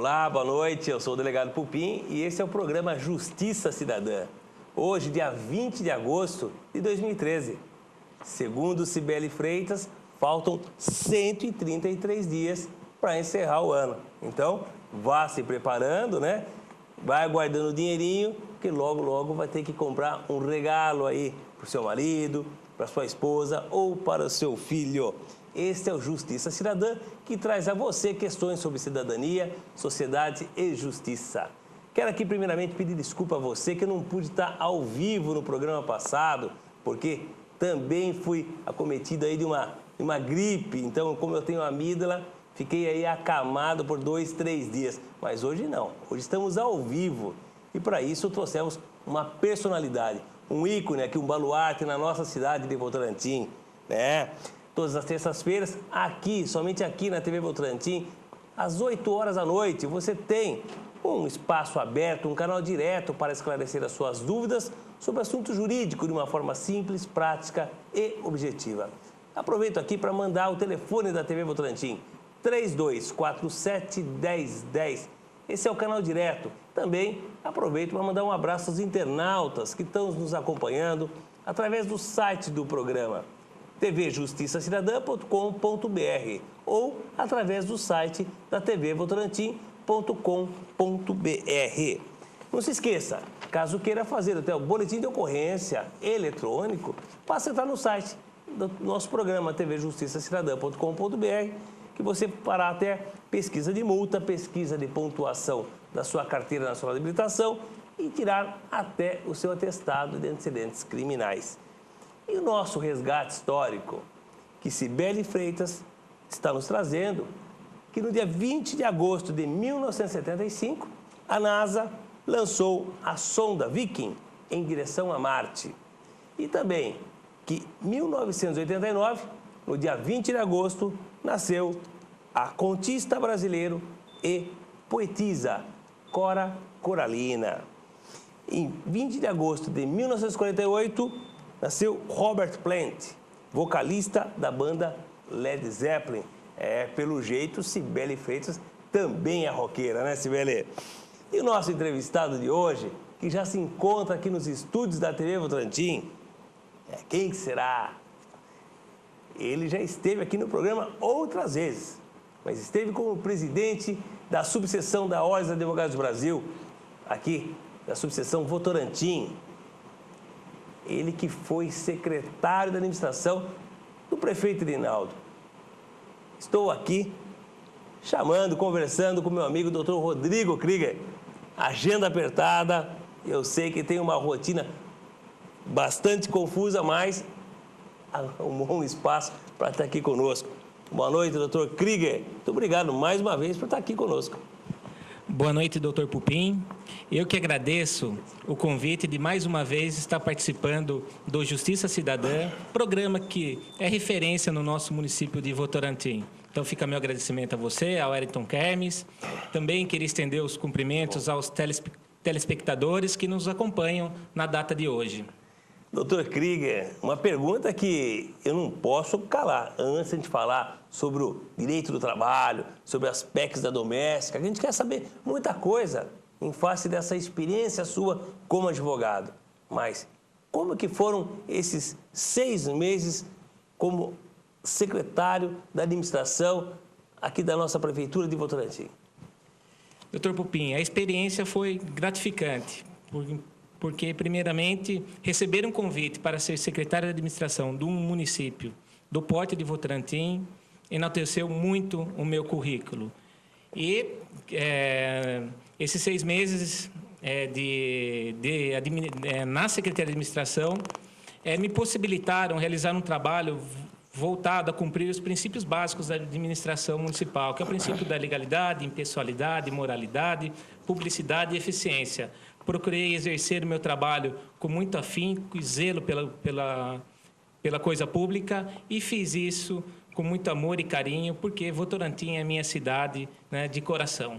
Olá, boa noite, eu sou o delegado Pupim e esse é o programa Justiça Cidadã. Hoje, dia 20 de agosto de 2013. Segundo Cibele Freitas, faltam 133 dias para encerrar o ano. Então, vá se preparando, né? Vai guardando o dinheirinho, que logo, logo vai ter que comprar um regalo aí para o seu marido, para sua esposa ou para o seu filho. Este é o Justiça Cidadã, que traz a você questões sobre cidadania, sociedade e justiça. Quero aqui primeiramente pedir desculpa a você que eu não pude estar ao vivo no programa passado, porque também fui acometido aí de uma gripe. Então, como eu tenho amígdala, fiquei aí acamado por 2, 3 dias. Mas hoje não, hoje estamos ao vivo. E para isso trouxemos uma personalidade, um ícone aqui, um baluarte na nossa cidade de Votorantim, né? Todas as terças-feiras, aqui, somente aqui na TV Votorantim, às 8 horas da noite, você tem um espaço aberto, um canal direto para esclarecer as suas dúvidas sobre assunto jurídico de uma forma simples, prática e objetiva. Aproveito aqui para mandar o telefone da TV Votorantim, 3247-1010. Esse é o canal direto. Também aproveito para mandar um abraço aos internautas que estão nos acompanhando através do site do programa, tvjustiçacidadã.com.br ou através do site da tvvotorantim.com.br. Não se esqueça, caso queira fazer até o boletim de ocorrência eletrônico, basta entrar no site do nosso programa, tvjustiçacidadã.com.br, que você fará até pesquisa de multa, pesquisa de pontuação da sua carteira nacional de habilitação e tirar até o seu atestado de antecedentes criminais. E o nosso resgate histórico, que Cibele Freitas está nos trazendo, que no dia 20 de agosto de 1975, a NASA lançou a sonda Viking em direção a Marte. E também que em 1989, no dia 20 de agosto, nasceu a contista brasileira e poetisa Cora Coralina. Em 20 de agosto de 1948, nasceu Robert Plant, vocalista da banda Led Zeppelin. Pelo jeito, Cibele Freitas também é roqueira, né, Cibele? E o nosso entrevistado de hoje, que já se encontra aqui nos estúdios da TV Votorantim, quem será? Ele já esteve aqui no programa outras vezes, mas esteve como presidente da subseção da Ordem dos Advogados do Brasil, aqui da subseção Votorantim. Ele que foi secretário da administração do prefeito Rinaldo. Estou aqui chamando, conversando com meu amigo Dr. Rodrigo Krieger. Agenda apertada, eu sei que tem uma rotina bastante confusa, mas arrumou um espaço para estar aqui conosco. Boa noite, Dr. Krieger. Muito obrigado mais uma vez por estar aqui conosco. Boa noite, Dr. Pupim. Eu que agradeço o convite de mais uma vez estar participando do Justiça Cidadã, programa que é referência no nosso município de Votorantim. Então fica meu agradecimento a você, ao Wellington Kermes. Também queria estender os cumprimentos aos telespectadores que nos acompanham na data de hoje. Dr. Krieger, uma pergunta que eu não posso calar antes de falar sobre o direito do trabalho, sobre aspectos da doméstica. A gente quer saber muita coisa em face dessa experiência sua como advogado. Mas como que foram esses 6 meses como secretário da administração aqui da nossa prefeitura de Votorantim? Dr. Pupim, a experiência foi gratificante, porque, primeiramente, receber um convite para ser secretário de administração de um município do porte de Votorantim enalteceu muito o meu currículo. E esses 6 meses na Secretaria de Administração me possibilitaram realizar um trabalho voltado a cumprir os princípios básicos da administração municipal, que é o princípio da legalidade, impessoalidade, moralidade, publicidade e eficiência. Procurei exercer o meu trabalho com muito afinco e zelo pela coisa pública e fiz isso com muito amor e carinho, porque Votorantim é minha cidade, né, de coração.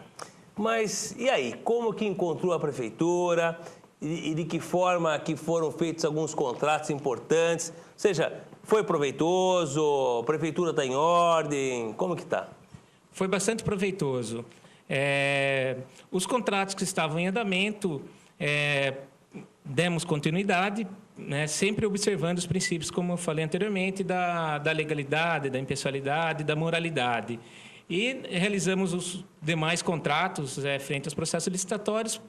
Mas e aí, como que encontrou a prefeitura e de que forma que foram feitos alguns contratos importantes? Ou seja, foi proveitoso, a prefeitura está em ordem, como que está? Foi bastante proveitoso. Os contratos que estavam em andamento, demos continuidade, né, sempre observando os princípios, como eu falei anteriormente, da legalidade, da impessoalidade, da moralidade. E realizamos os demais contratos frente aos processos licitatórios,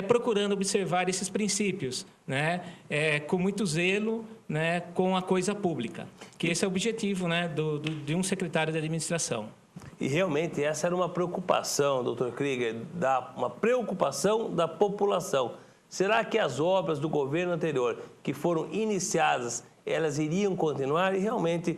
procurando observar esses princípios, né, com muito zelo, né, com a coisa pública, que esse é o objetivo, né, de um secretário de administração. E realmente essa era uma preocupação, doutor Krieger, uma preocupação da população. Será que as obras do governo anterior que foram iniciadas, elas iriam continuar? E realmente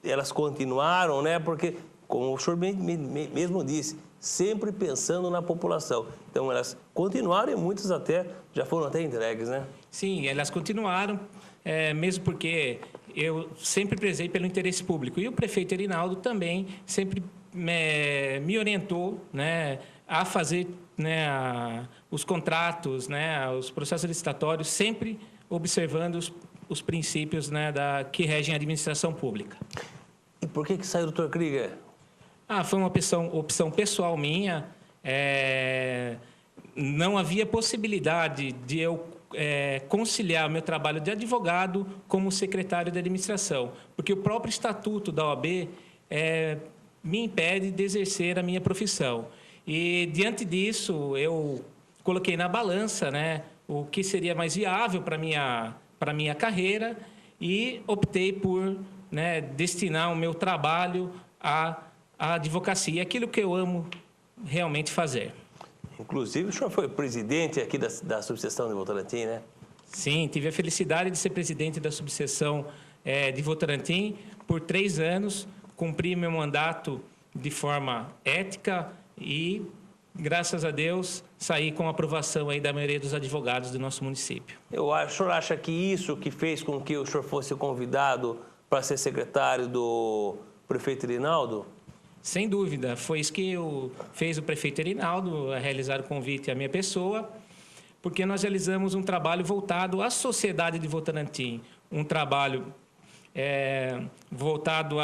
elas continuaram, né? Porque, como o senhor mesmo disse, sempre pensando na população. Então, elas continuaram e muitas até já foram até entregues, né? Sim, elas continuaram, mesmo porque eu sempre prezei pelo interesse público. E o prefeito Erinaldo também sempre me orientou, né, a fazer, né, os contratos, né, os processos licitatórios, sempre observando os princípios, né, que regem a administração pública. E por que saiu, doutor Krieger? Foi uma opção pessoal minha. Não havia possibilidade de eu conciliar o meu trabalho de advogado como secretário de administração, porque o próprio estatuto da OAB me impede de exercer a minha profissão. E, diante disso, eu coloquei na balança, né, o que seria mais viável para a minha carreira e optei por, né, destinar o meu trabalho à advocacia, aquilo que eu amo realmente fazer. Inclusive, o senhor foi presidente aqui da subseção de Votorantim, né? Sim, tive a felicidade de ser presidente da subseção de Votorantim por 3 anos, cumpri meu mandato de forma ética e, graças a Deus, saí com a aprovação aí da maioria dos advogados do nosso município. O senhor acha que isso que fez com que o senhor fosse convidado para ser secretário do prefeito Erinaldo? Sem dúvida, foi isso que fez o prefeito Erinaldo, a realizar o convite à minha pessoa, porque nós realizamos um trabalho voltado à sociedade de Votorantim, um trabalho voltado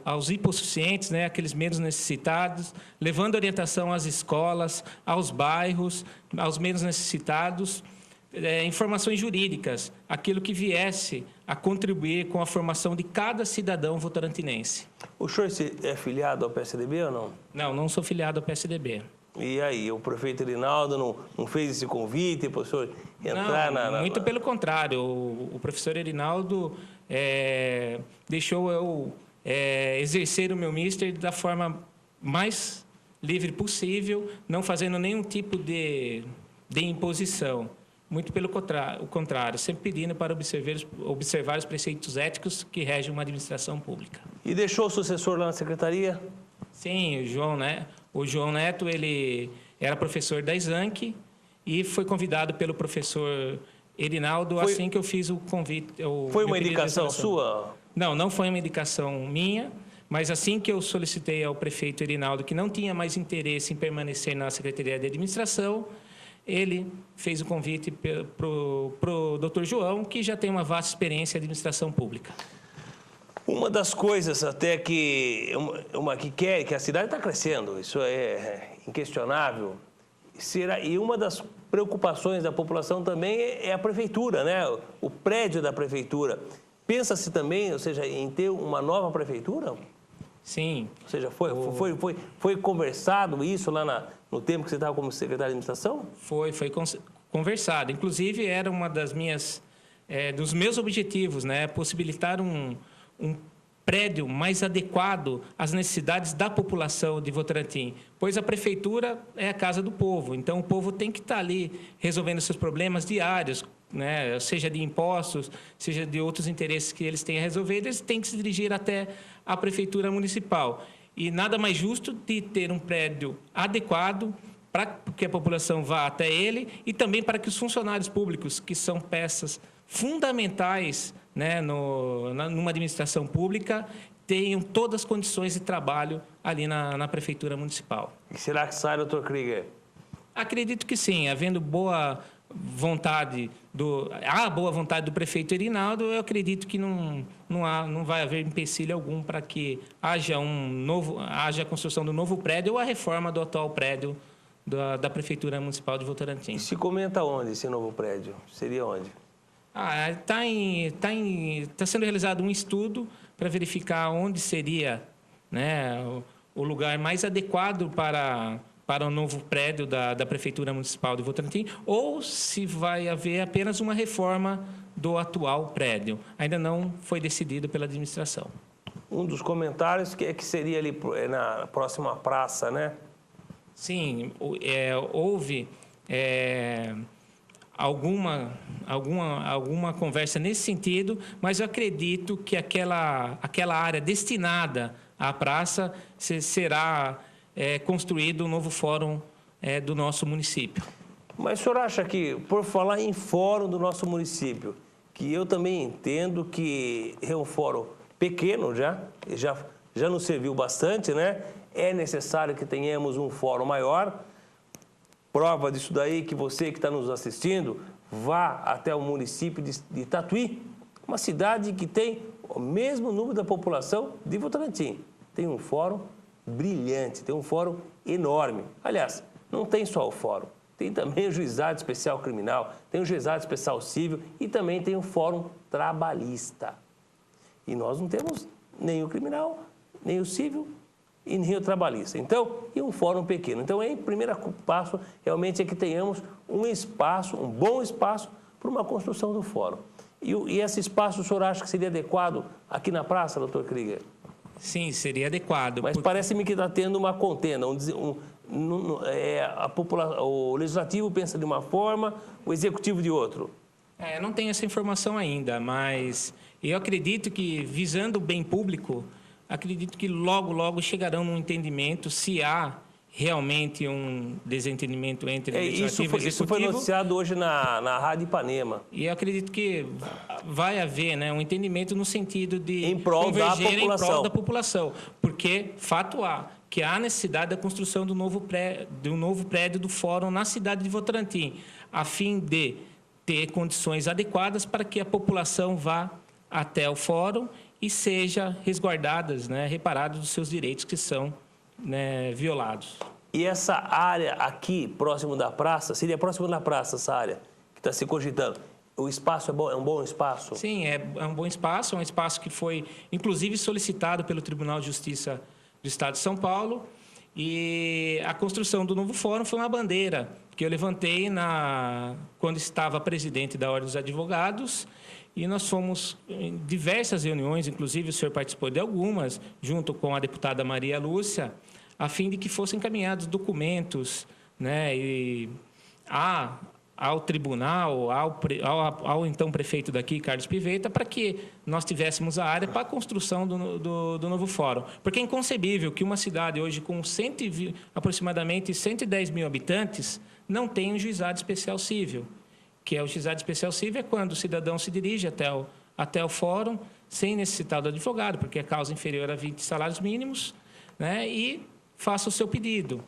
aos hipossuficientes, né, aqueles menos necessitados, levando orientação às escolas, aos bairros, aos menos necessitados, informações jurídicas, aquilo que viesse a contribuir com a formação de cada cidadão votorantinense. O senhor é filiado ao PSDB ou não? Não, não sou filiado ao PSDB. E aí, o prefeito Erinaldo não fez esse convite para o senhor entrar Muito pelo contrário. O professor Erinaldo deixou eu exercer o meu mister da forma mais livre possível, não fazendo nenhum tipo de imposição. Muito pelo contrário, sempre pedindo para observar os preceitos éticos que regem uma administração pública. E deixou o sucessor lá na secretaria? Sim, o João Neto, ele era professor da Exanc e foi convidado pelo professor Erinaldo assim que eu fiz o convite. Foi uma indicação sua? Não foi uma indicação minha, mas assim que eu solicitei ao prefeito Erinaldo que não tinha mais interesse em permanecer na Secretaria de Administração, ele fez o convite para o doutor João, que já tem uma vasta experiência em administração pública. Uma das coisas até que a cidade está crescendo, isso é inquestionável, e uma das preocupações da população também é a prefeitura, né? O prédio da prefeitura. Pensa-se também, ou seja, em ter uma nova prefeitura? Sim. Ou seja, foi conversado isso lá no tempo que você estava como secretário de administração? Foi conversado. Inclusive, era uma dos meus objetivos, né? Possibilitar um prédio mais adequado às necessidades da população de Votorantim, pois a prefeitura é a casa do povo, então o povo tem que estar ali resolvendo seus problemas diários, né? Seja de impostos, seja de outros interesses que eles têm a resolver, eles têm que se dirigir até a prefeitura municipal. E nada mais justo de ter um prédio adequado para que a população vá até ele e também para que os funcionários públicos, que são peças fundamentais, né, numa administração pública, tenham todas as condições de trabalho ali na prefeitura municipal. E será que sai, doutor Krieger? Acredito que sim, havendo boa a boa vontade do prefeito Erinaldo, eu acredito que não vai haver empecilho algum para que haja a construção do novo prédio ou a reforma do atual prédio da Prefeitura Municipal de Votorantim. E se comenta onde esse novo prédio? Seria onde? Tá sendo realizado um estudo para verificar onde seria, né, o lugar mais adequado para o novo prédio da Prefeitura Municipal de Votorantim, ou se vai haver apenas uma reforma do atual prédio. Ainda não foi decidido pela administração. Um dos comentários que seria ali na próxima praça, né? Sim, houve alguma conversa nesse sentido, mas eu acredito que aquela área destinada à praça será construído um novo fórum do nosso município. Mas o senhor acha que, por falar em fórum do nosso município, que eu também entendo que é um fórum pequeno já nos serviu bastante, né? É necessário que tenhamos um fórum maior. Prova disso daí que você que está nos assistindo, vá até o município de Tatuí, uma cidade que tem o mesmo número da população de Votorantim. Tem um fórum brilhante, tem um fórum enorme. Aliás, não tem só o fórum, tem também o Juizado Especial Criminal, tem o Juizado Especial Civil e também tem o Fórum Trabalhista. E nós não temos nem o criminal, nem o civil e nem o trabalhista. Então, e um fórum pequeno. Então, o primeiro passo realmente é que tenhamos um espaço, um bom espaço para uma construção do fórum. E esse espaço, o senhor acha que seria adequado aqui na praça, doutor Krieger? Sim, seria adequado. Mas parece-me que está tendo uma contenda. O legislativo pensa de uma forma, o executivo de outro. Eu não tenho essa informação ainda, mas eu acredito que, visando o bem público, acredito que logo chegarão num entendimento se há realmente um desentendimento entre o legislativo e o executivo. Isso foi noticiado hoje na Rádio Ipanema. E eu acredito que vai haver, né, um entendimento no sentido de em prol da população. Porque, fato que há necessidade da construção do novo prédio do Fórum na cidade de Votorantim, a fim de ter condições adequadas para que a população vá até o Fórum e seja resguardadas, né, reparados dos seus direitos que são, né, violados. E essa área aqui, próximo da praça, seria próximo da praça essa área que está se cogitando? O espaço é um bom espaço? Sim, é um bom espaço, é um espaço que foi, inclusive, solicitado pelo Tribunal de Justiça do Estado de São Paulo, e a construção do novo fórum foi uma bandeira que eu levantei quando estava presidente da Ordem dos Advogados, e nós fomos em diversas reuniões, inclusive o senhor participou de algumas, junto com a deputada Maria Lúcia, a fim de que fossem encaminhados documentos, né, ao tribunal, ao então prefeito daqui, Carlos Pivetta, para que nós tivéssemos a área para a construção do novo fórum. Porque é inconcebível que uma cidade hoje com aproximadamente 110 mil habitantes não tenha um juizado especial civil. Que é o juizado especial civil é quando o cidadão se dirige até o fórum sem necessitar do advogado, porque é causa inferior a 20 salários mínimos, né, e faça o seu pedido.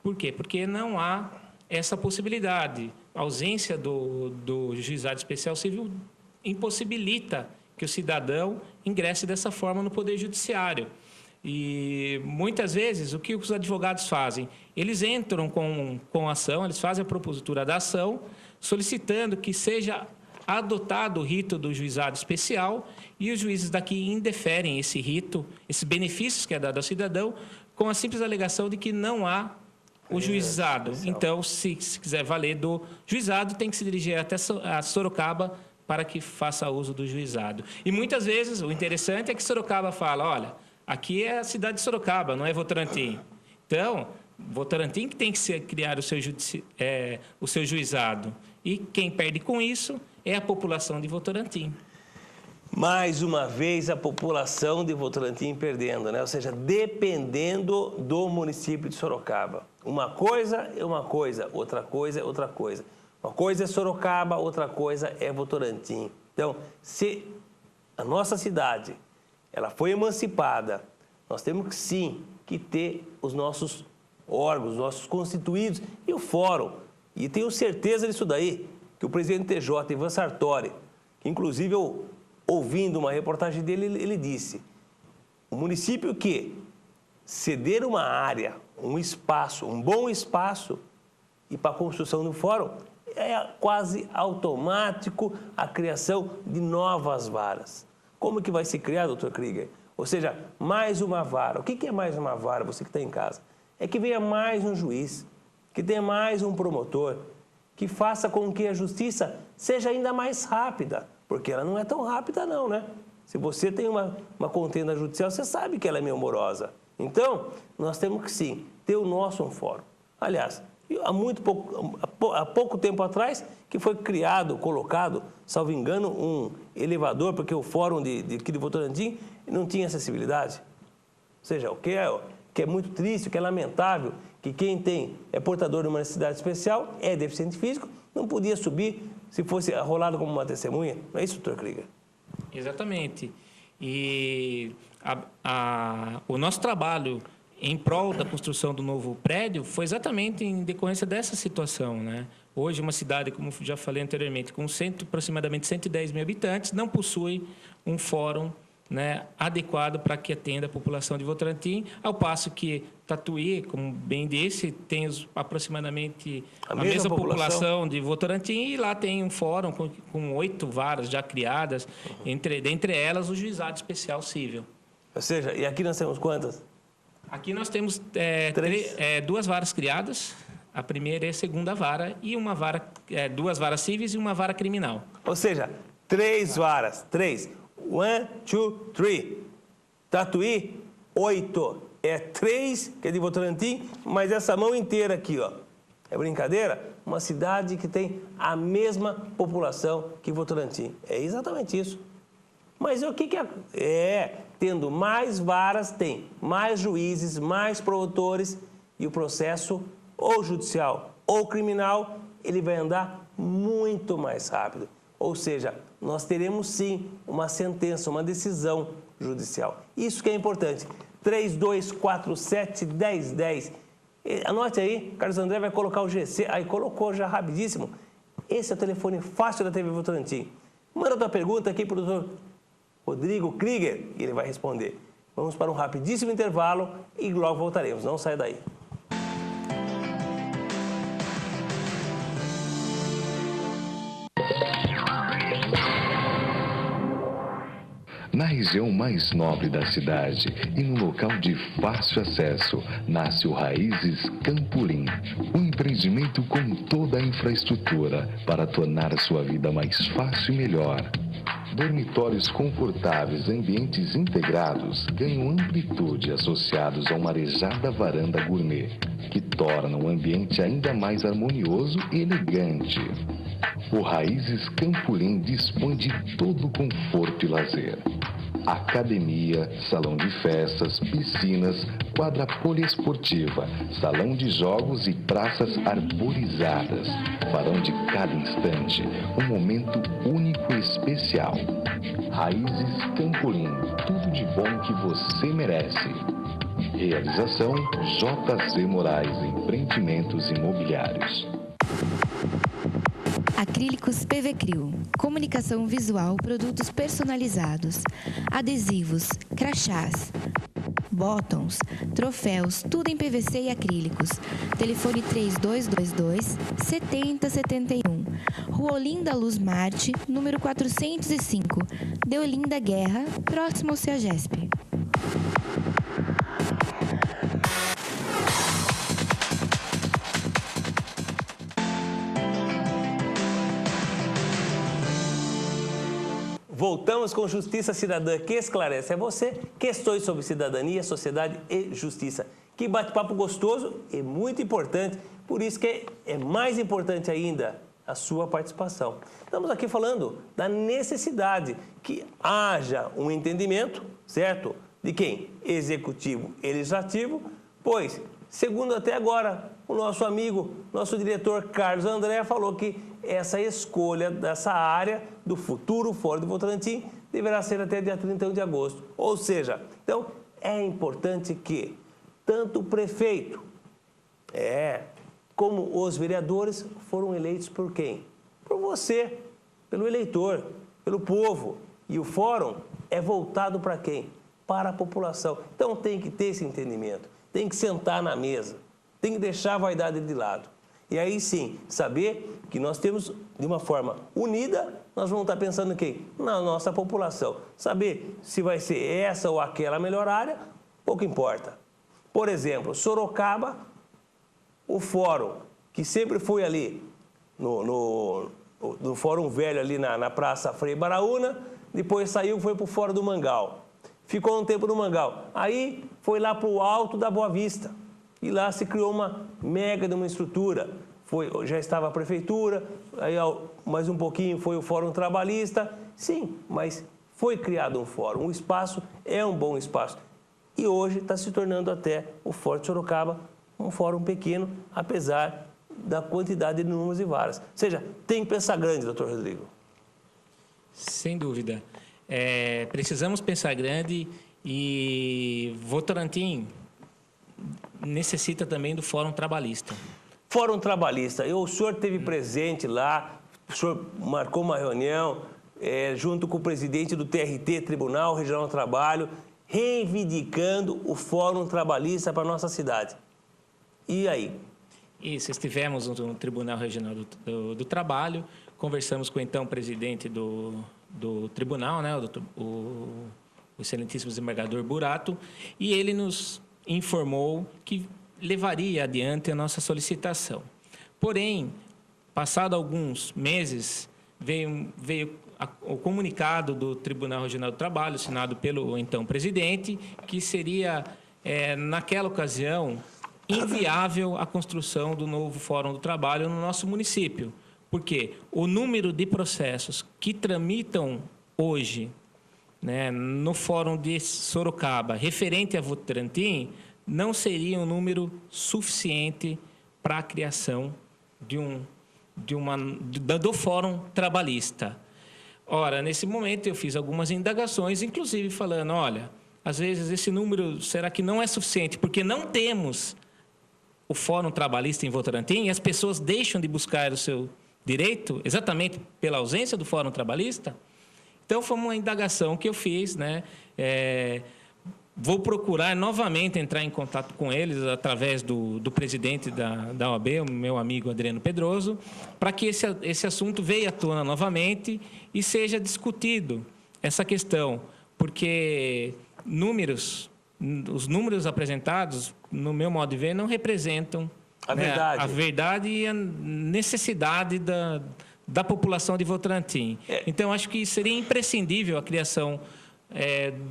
Por quê? Porque não há essa possibilidade. A ausência do juizado especial civil impossibilita que o cidadão ingresse dessa forma no Poder Judiciário. E, muitas vezes, o que os advogados fazem? Eles entram com a ação, eles fazem a propositura da ação, solicitando que seja adotado o rito do juizado especial e os juízes daqui indeferem esse rito, esses benefícios que é dado ao cidadão, com a simples alegação de que não há o juizado. Então, se quiser valer do juizado, tem que se dirigir até a Sorocaba para que faça uso do juizado. E, muitas vezes, o interessante é que Sorocaba fala, olha, aqui é a cidade de Sorocaba, não é Votorantim. Então, Votorantim que tem que criar o seu juizado. E quem perde com isso é a população de Votorantim. Mais uma vez, a população de Votorantim perdendo, né? Ou seja, dependendo do município de Sorocaba. Uma coisa é uma coisa, outra coisa é outra coisa. Uma coisa é Sorocaba, outra coisa é Votorantim. Então, se a nossa cidade ela foi emancipada, nós temos sim que ter os nossos órgãos, os nossos constituídos e o fórum. E tenho certeza disso daí, que o presidente TJ, Ivan Sartori, que inclusive eu, ouvindo uma reportagem dele, ele disse: o município que ceder uma área, um espaço, um bom espaço, e para a construção do fórum, é quase automático a criação de novas varas. Como que vai se criar, doutor Krieger? Ou seja, mais uma vara. O que é mais uma vara, você que está em casa? É que venha mais um juiz, que tenha mais um promotor, que faça com que a justiça seja ainda mais rápida, porque ela não é tão rápida não, né? Se você tem uma contenda judicial, você sabe que ela é meio morosa. Então, nós temos que sim ter o nosso fórum. Aliás, há pouco tempo atrás, que foi criado, colocado, salvo engano, um elevador, porque o fórum aqui de Votorantim não tinha acessibilidade. Ou seja, o que é muito triste, o que é lamentável, que quem é portador de uma necessidade especial, é deficiente físico, não podia subir se fosse rolado como uma testemunha. Não é isso, doutor Krieger? Exatamente. E o nosso trabalho em prol da construção do novo prédio foi exatamente em decorrência dessa situação, né? Hoje, uma cidade, como já falei anteriormente, com aproximadamente 110 mil habitantes, não possui um fórum, né, adequado para que atenda a população de Votorantim, ao passo que Tatuí, como bem disse, tem aproximadamente a mesma população de Votorantim, e lá tem um fórum com 8 varas já criadas, dentre elas o Juizado Especial Cível. Ou seja, e aqui nós temos quantas? Aqui nós temos 2 varas criadas, a primeira e a segunda vara, e uma vara, 2 varas cíveis e uma vara criminal. Ou seja, 3 varas, 3. 1, 2, 3. Tatuí, 8. É 3, que é de Votorantim, mas essa mão inteira aqui, ó. É brincadeira? Uma cidade que tem a mesma população que Votorantim. É exatamente isso. Mas o que tendo mais varas, tem mais juízes, mais promotores, e o processo, ou judicial ou criminal, ele vai andar muito mais rápido. Ou seja, nós teremos sim uma sentença, uma decisão judicial. Isso que é importante. 3247-1010. Anote aí, Carlos André vai colocar o GC. Aí colocou já rapidíssimo. Esse é o telefone fácil da TV Votorantim. Manda a tua pergunta aqui para o doutor Rodrigo Krieger e ele vai responder. Vamos para um rapidíssimo intervalo e logo voltaremos. Não saia daí. Na região mais nobre da cidade e no local de fácil acesso, nasce o Raízes Campolim, um empreendimento com toda a infraestrutura para tornar a sua vida mais fácil e melhor. Dormitórios confortáveis, ambientes integrados, ganham amplitude associados a uma arejada varanda gourmet, que torna o ambiente ainda mais harmonioso e elegante. O Raízes Campolim dispõe de todo o conforto e lazer. Academia, salão de festas, piscinas, quadra poliesportiva, salão de jogos e praças arborizadas farão de cada instante um momento único e especial. Raízes Campolim, tudo de bom que você merece. Realização JZ Moraes Empreendimentos Imobiliários. Acrílicos PVCRIO, comunicação visual, produtos personalizados, adesivos, crachás, bottoms, troféus, tudo em PVC e acrílicos. Telefone 3222-7071. Rua Olinda Luz Marte, número 405, Deolinda Guerra, próximo ao CEAGESP. Voltamos com Justiça Cidadã, que esclarece a você questões sobre cidadania, sociedade e justiça. Que bate-papo gostoso e muito importante, por isso que é mais importante ainda a sua participação. Estamos aqui falando da necessidade que haja um entendimento, certo? De quem? Executivo e legislativo, pois, segundo até agora, o nosso amigo, nosso diretor Carlos André falou que essa escolha dessa área do futuro Fórum de Votorantim deverá ser até dia 31 de agosto. Ou seja, então é importante que tanto o prefeito como os vereadores foram eleitos por quem? Por você, pelo eleitor, pelo povo. E o fórum é voltado para quem? Para a população. Então tem que ter esse entendimento, tem que sentar na mesa, tem que deixar a vaidade de lado. E aí sim, saber que nós temos, de uma forma unida, nós vamos estar pensando em quem? Na nossa população. Saber se vai ser essa ou aquela melhor área, pouco importa. Por exemplo, Sorocaba, o fórum, que sempre foi ali, no Fórum Velho, ali na Praça Frei Baraúna, depois saiu e foi para o Fórum do Mangal. Ficou um tempo no Mangal. Aí foi lá para o Alto da Boa Vista. E lá se criou uma mega de uma estrutura. Já estava a prefeitura, aí mais um pouquinho foi o Fórum Trabalhista. Sim, mas foi criado um fórum. O espaço é um bom espaço. E hoje está se tornando até o Forte Sorocaba um fórum pequeno, apesar da quantidade de números e varas. Ou seja, tem que pensar grande, doutor Rodrigo. Sem dúvida. Precisamos pensar grande e Votorantim necessita também do Fórum Trabalhista. Fórum Trabalhista. O senhor esteve presente lá, o senhor marcou uma reunião junto com o presidente do TRT, Tribunal Regional do Trabalho, reivindicando o Fórum Trabalhista para a nossa cidade. E aí? Isso, estivemos no Tribunal Regional do Trabalho, conversamos com o então presidente do tribunal, né, o excelentíssimo desembargador Burato, e ele nos informou que levaria adiante a nossa solicitação. Porém, passado alguns meses, veio o comunicado do Tribunal Regional do Trabalho, assinado pelo então presidente, que seria, naquela ocasião, inviável a construção do novo Fórum do Trabalho no nosso município. Porque o número de processos que tramitam hoje, né, no Fórum de Sorocaba, referente a Votorantim, não seria um número suficiente para a criação do Fórum Trabalhista. Ora, nesse momento eu fiz algumas indagações, inclusive falando, olha, às vezes esse número será que não é suficiente, porque não temos o Fórum Trabalhista em Votorantim e as pessoas deixam de buscar o seu direito exatamente pela ausência do Fórum Trabalhista? Então, foi uma indagação que eu fiz, né? Vou procurar novamente entrar em contato com eles através do presidente da OAB, o meu amigo Adriano Pedroso, para que esse assunto venha à tona novamente e seja discutido essa questão, porque os números apresentados, no meu modo de ver, não representam a verdade, a verdade e a necessidade da população de Votorantim. Então, acho que seria imprescindível a criação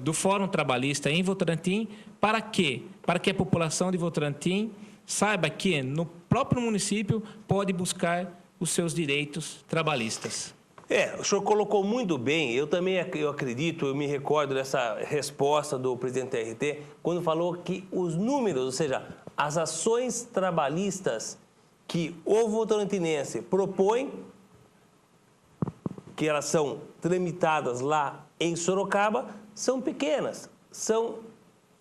do Fórum Trabalhista em Votorantim. Para quê? Para que a população de Votorantim saiba que no próprio município pode buscar os seus direitos trabalhistas. O senhor colocou muito bem. Eu também acredito, eu me recordo dessa resposta do presidente do TRT, quando falou que os números, ou seja, as ações trabalhistas que o votorantinense propõe, que elas são tramitadas lá em Sorocaba, são pequenas, são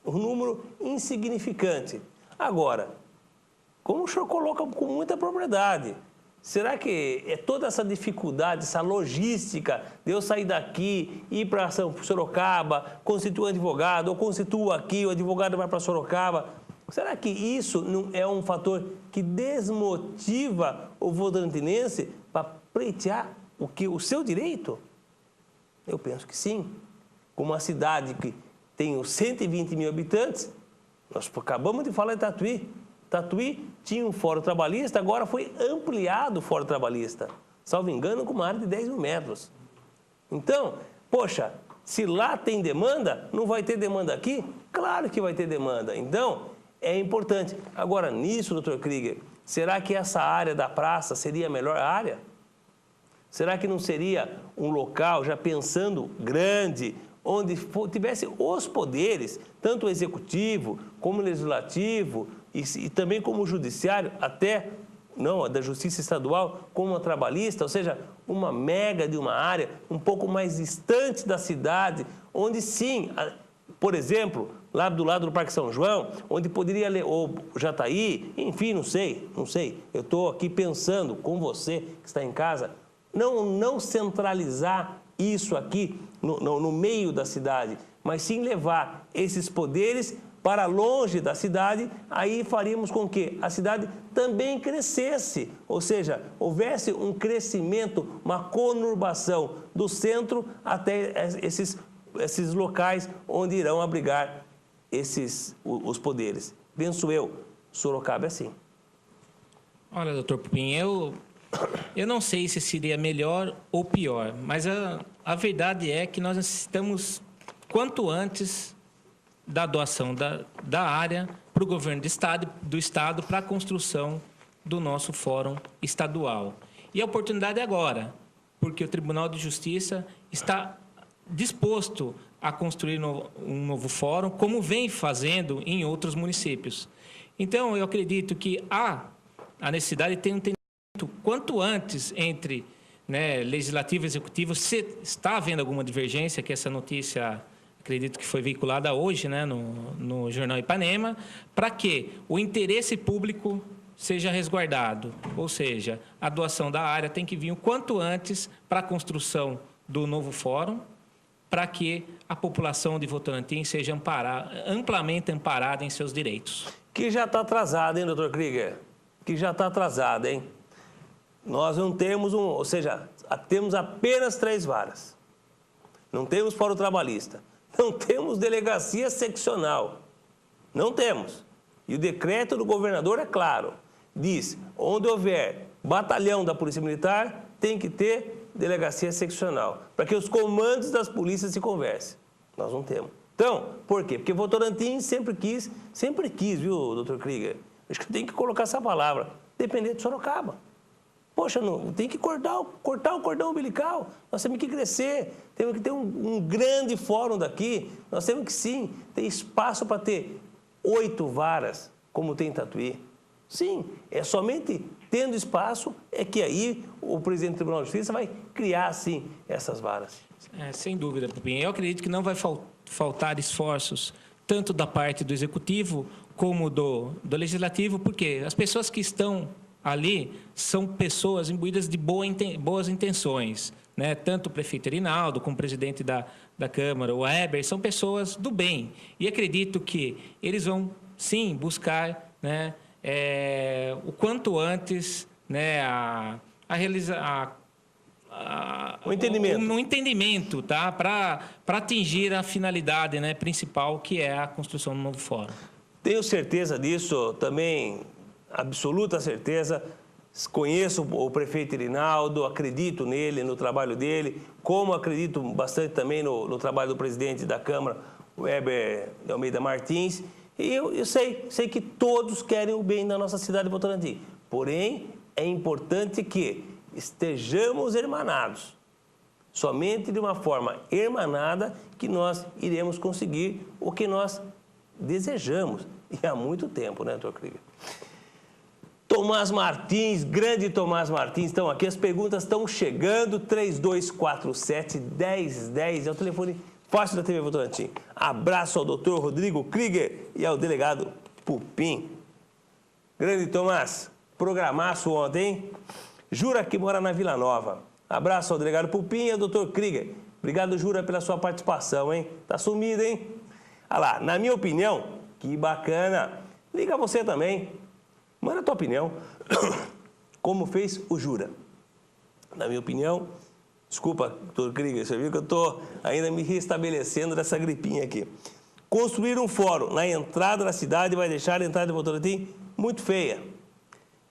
um número insignificante. Agora, como o senhor coloca com muita propriedade, será que é toda essa dificuldade, essa logística de eu sair daqui, ir para Sorocaba, constituir um advogado, ou constituo aqui, o advogado vai para Sorocaba? Será que isso não é um fator que desmotiva o votorantinense para pleitear o seu direito? Eu penso que sim. Como uma cidade que tem os 120 mil habitantes, nós acabamos de falar de Tatuí. Tatuí tinha um fórum trabalhista, agora foi ampliado o fórum trabalhista. Salvo engano, com uma área de 10 mil metros. Então, poxa, se lá tem demanda, não vai ter demanda aqui? Claro que vai ter demanda. Então, é importante. Agora, nisso, doutor Krieger, será que essa área da praça seria a melhor área? Será que não seria um local, já pensando grande, onde tivesse os poderes, tanto o executivo, como o legislativo, e também como o judiciário, até, não, a da Justiça Estadual, como a trabalhista, ou seja, uma mega de uma área um pouco mais distante da cidade, onde sim, por exemplo, lá do lado do Parque São João, onde poderia, ou Jataí, enfim, não sei. Eu estou aqui pensando com você que está em casa, não centralizar isso aqui no meio da cidade, mas sim levar esses poderes para longe da cidade, aí faríamos com que a cidade também crescesse, ou seja, houvesse um crescimento, uma conurbação do centro até esses locais onde irão abrigar os poderes. Penso eu, Sorocaba é assim. Olha, doutor Pupim, eu não sei se seria melhor ou pior, mas a verdade é que nós necessitamos, quanto antes, da doação da área para o governo do Estado para a construção do nosso fórum estadual. E a oportunidade é agora, porque o Tribunal de Justiça está disposto a construir um novo fórum, como vem fazendo em outros municípios. Então, eu acredito que há a necessidade de ter um entendimento quanto antes entre, né, legislativo e executivo. Se está havendo alguma divergência, que essa notícia, acredito que foi veiculada hoje, né, no Jornal Ipanema, para que o interesse público seja resguardado. Ou seja, a doação da área tem que vir o quanto antes para a construção do novo fórum, para que a população de Votorantim seja amplamente amparada em seus direitos. Que já está atrasado, hein, doutor Krieger? Que já está atrasado, hein? Nós não temos ou seja, temos apenas 3 varas. Não temos fórum trabalhista. Não temos delegacia seccional. Não temos. E o decreto do governador é claro. Diz, onde houver batalhão da Polícia Militar, tem que ter delegacia seccional, para que os comandos das polícias se conversem. Nós não temos. Então, por quê? Porque Votorantim sempre quis, viu, doutor Krieger? Acho que tem que colocar essa palavra, depender de Sorocaba. Poxa, não, tem que cortar o cordão umbilical, nós temos que crescer, temos que ter um grande fórum daqui, nós temos que sim, ter espaço para ter 8 varas, como tem em Tatuí. Sim, é somente tendo espaço é que aí o presidente do Tribunal de Justiça vai criar, sim, essas varas. Sem dúvida, Pupim. Eu acredito que não vai faltar esforços, tanto da parte do Executivo como do Legislativo, porque as pessoas que estão ali são pessoas imbuídas de boas intenções, né? Tanto o prefeito Rinaldo como o presidente da Câmara, o Weber, são pessoas do bem. E acredito que eles vão, sim, buscar, né, o quanto antes, né, o entendimento. Um entendimento, tá? Para atingir a finalidade, né, principal, que é a construção do novo fórum. Tenho certeza disso, também, absoluta certeza. Conheço o prefeito Rinaldo, acredito nele, no trabalho dele, como acredito bastante também no trabalho do presidente da Câmara, o Weber de Almeida Martins. E eu sei que todos querem o bem da nossa cidade de Votorantim. Porém, é importante que estejamos hermanados. Somente de uma forma hermanada que nós iremos conseguir o que nós desejamos. E há muito tempo, né, doutor Krieger? Tomás Martins, grande Tomás Martins, estão aqui. As perguntas estão chegando. 3247-1010 é o telefone fácil da TV Votorantim. Abraço ao doutor Rodrigo Krieger e ao delegado Pupim. Grande Tomás, programaço ontem, hein? Jura que mora na Vila Nova. Abraço ao delegado Pupim e ao doutor Krieger. Obrigado, Jura, pela sua participação, hein? Tá sumido, hein? Olha lá, na minha opinião, que bacana. Liga você também. Manda a tua opinião. Como fez o Jura. Na minha opinião, desculpa, doutor Krieger, você viu que eu estou ainda me restabelecendo dessa gripinha aqui. Construir um fórum na entrada da cidade vai deixar a entrada de Votorantim muito feia.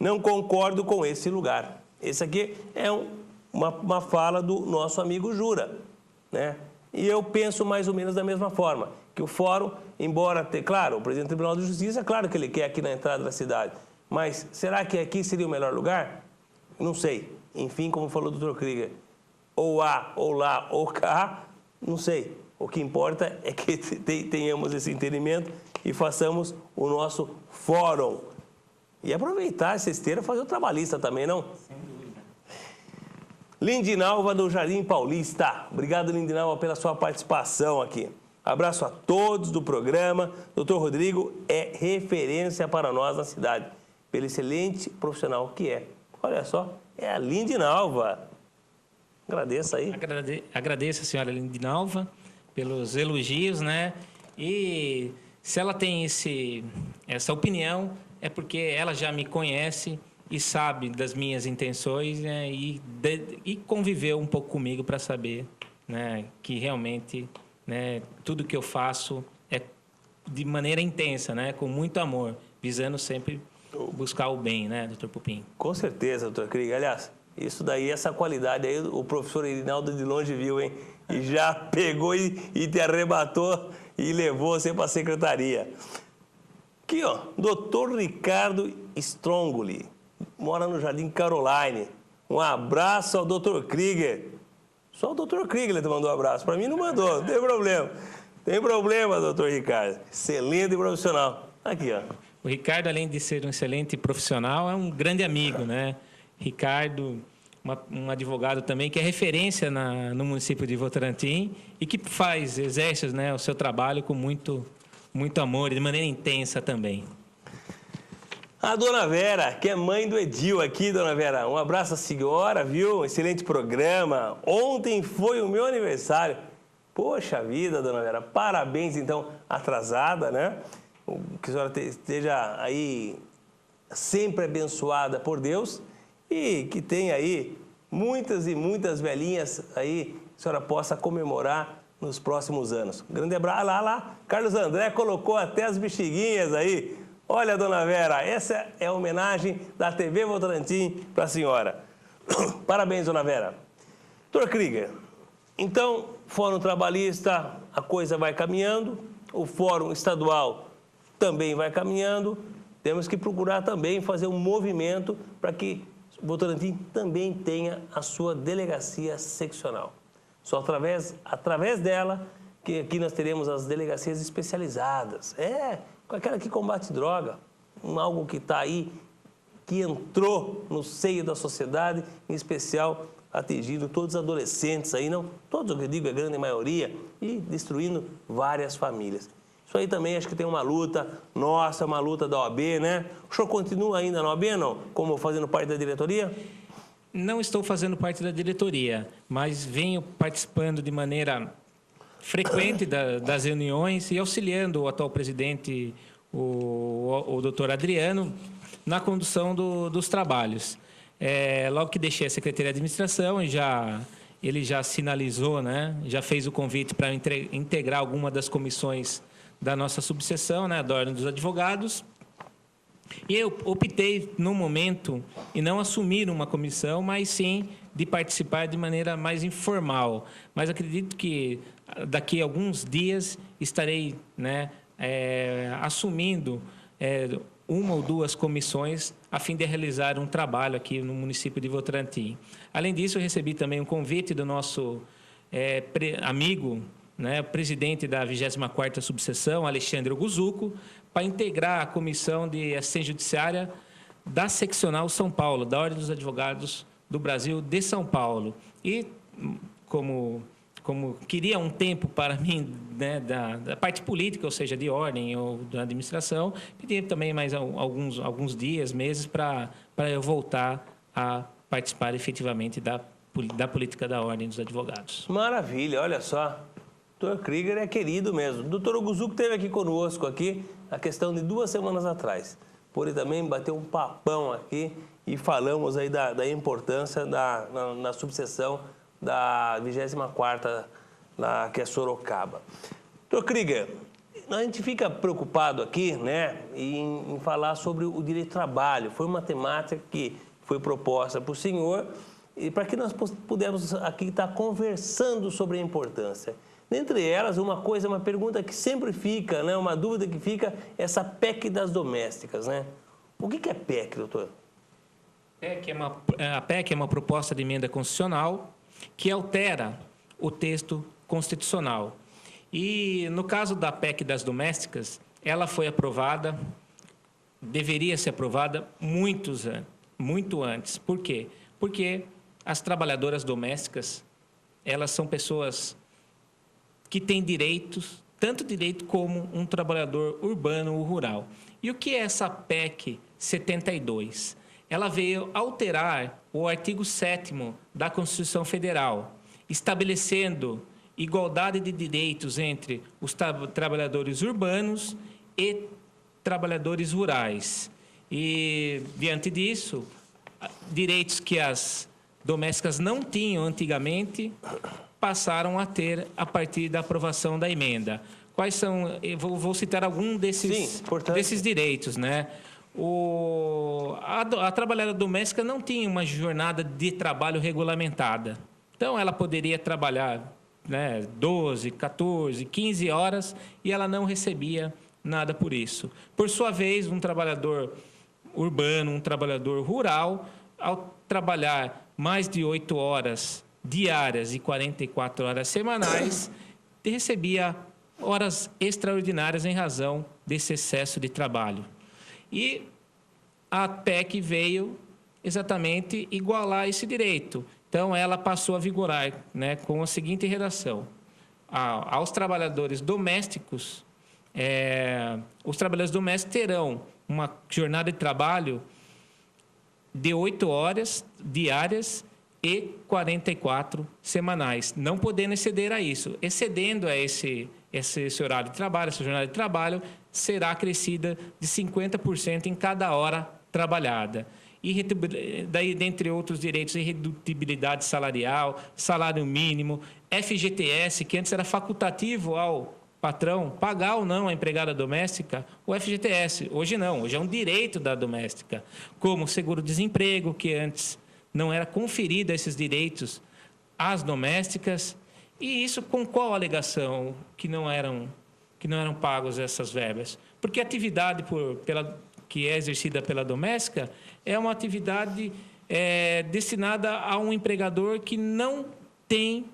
Não concordo com esse lugar. Esse aqui é uma fala do nosso amigo Jura, né? E eu penso mais ou menos da mesma forma, que o fórum, embora claro, o presidente do Tribunal de Justiça, é claro que ele quer aqui na entrada da cidade, mas será que aqui seria o melhor lugar? Não sei. Enfim, como falou o doutor Krieger, ou A, ou lá, ou cá, não sei. O que importa é que tenhamos esse entendimento e façamos o nosso fórum. E aproveitar essa esteira e fazer o trabalhista também, não? Sem dúvida. Lindinalva do Jardim Paulista. Obrigado, Lindinalva, pela sua participação aqui. Abraço a todos do programa. Doutor Rodrigo é referência para nós na cidade, pelo excelente profissional que é. Olha só, é a Lindinalva. Agradeço aí. Agradeço a senhora Lindinalva pelos elogios, né? E se ela tem essa opinião, é porque ela já me conhece e sabe das minhas intenções, né? E conviveu um pouco comigo para saber, né, que realmente, né, tudo que eu faço é de maneira intensa, né, com muito amor, visando sempre buscar o bem, né, doutor Pupim? Com certeza, doutor Krieger. Aliás, isso daí, essa qualidade aí, o professor Irinaldo de longe viu, hein? E já pegou e te arrebatou e levou você para a secretaria. Aqui, ó, doutor Ricardo Strongoli, mora no Jardim Caroline. Um abraço ao doutor Krieger. Só o doutor Krieger te mandou um abraço. Para mim não mandou, não tem problema. Tem problema, doutor Ricardo. Excelente profissional. Aqui, ó. O Ricardo, além de ser um excelente profissional, é um grande amigo, né? Ricardo, um advogado também que é referência no município de Votorantim e que exerce, né, o seu trabalho com muito amor e de maneira intensa também. A dona Vera, que é mãe do Edil aqui, dona Vera. Um abraço à senhora, viu? Excelente programa. Ontem foi o meu aniversário. Poxa vida, dona Vera. Parabéns, então, atrasada, né? Que a senhora esteja aí sempre abençoada por Deus e que tenha aí muitas e muitas velhinhas aí que a senhora possa comemorar nos próximos anos. Um grande abraço. Lá. Carlos André colocou até as bexiguinhas aí. Olha, dona Vera, essa é a homenagem da TV Votorantim para a senhora. Parabéns, dona Vera. Doutor Krieger, então, Fórum Trabalhista, a coisa vai caminhando, o Fórum Estadual também vai caminhando, temos que procurar também fazer um movimento para que Votorantim também tenha a sua delegacia seccional. Só através dela que aqui nós teremos as delegacias especializadas. Com aquela que combate droga, algo que está aí, que entrou no seio da sociedade, em especial atingindo todos os adolescentes aí, não todos, eu digo, a grande maioria, e destruindo várias famílias. Isso aí também acho que tem uma luta nossa, uma luta da OAB, né? O senhor continua ainda na OAB, não? Como fazendo parte da diretoria? Não estou fazendo parte da diretoria, mas venho participando de maneira frequente das reuniões e auxiliando o atual presidente, o doutor Adriano, na condução dos trabalhos. Logo que deixei a Secretaria de Administração, ele já sinalizou, né? Já fez o convite para integrar alguma das comissões da nossa subseção, né, da Ordem dos Advogados. E eu optei, no momento, em não assumir uma comissão, mas sim de participar de maneira mais informal. Mas acredito que daqui a alguns dias estarei, né, assumindo uma ou duas comissões a fim de realizar um trabalho aqui no município de Votorantim. Além disso, eu recebi também um convite do nosso amigo, né, presidente da 24ª subseção, Alexandre Oguzuco, para integrar a comissão de assistência judiciária da seccional São Paulo, da Ordem dos Advogados do Brasil de São Paulo. E como queria um tempo para mim, né, da parte política, ou seja, de ordem ou da administração, pedi também mais alguns dias, meses, para eu voltar a participar efetivamente da política da Ordem dos Advogados. Maravilha, olha só. O doutor Krieger é querido mesmo. O doutor Oguzuco esteve aqui conosco, a questão de 2 semanas atrás. Por ele também bateu um papão aqui e falamos aí da importância na subseção da 24ª, que é Sorocaba. Doutor Krieger, a gente fica preocupado aqui, né, em falar sobre o direito do trabalho. Foi uma temática que foi proposta por senhor e para que nós pudéssemos aqui estar conversando sobre a importância. Dentre elas, uma pergunta que sempre fica, né, uma dúvida que fica, essa PEC das domésticas, né? O que é PEC, doutor? A PEC é uma proposta de emenda constitucional que altera o texto constitucional. E, no caso da PEC das domésticas, ela foi aprovada, deveria ser aprovada muito antes. Por quê? Porque as trabalhadoras domésticas, elas são pessoas que têm direitos, tanto direito como um trabalhador urbano ou rural. E o que é essa PEC 72? ela veio alterar o artigo 7º da Constituição Federal, estabelecendo igualdade de direitos entre os trabalhadores urbanos e trabalhadores rurais. E, diante disso, direitos que as domésticas não tinham antigamente passaram a ter a partir da aprovação da emenda. Quais são? Eu vou citar algum desses direitos, né? A trabalhadora doméstica não tinha uma jornada de trabalho regulamentada. Então, ela poderia trabalhar, né, 12, 14, 15 horas e ela não recebia nada por isso. Por sua vez, um trabalhador urbano, um trabalhador rural, ao trabalhar mais de 8 horas diárias e 44 horas semanais, recebia horas extraordinárias em razão desse excesso de trabalho. E a PEC veio exatamente igualar esse direito. Então, ela passou a vigorar, né, com a seguinte redação. Aos trabalhadores domésticos, os trabalhadores domésticos terão uma jornada de trabalho de 8 horas diárias e 44 semanais, não podendo exceder a isso. Excedendo a esse horário de trabalho, essa jornada de trabalho, será acrescida de 50% em cada hora trabalhada. E daí, dentre outros direitos, irredutibilidade salarial, salário mínimo, FGTS, que antes era facultativo ao patrão pagar ou não a empregada doméstica, o FGTS. Hoje não, hoje é um direito da doméstica, como seguro-desemprego, que antes não era conferido esses direitos às domésticas. E isso com qual alegação que não eram pagos essas verbas? Porque a atividade que é exercida pela doméstica é uma atividade destinada a um empregador que não tem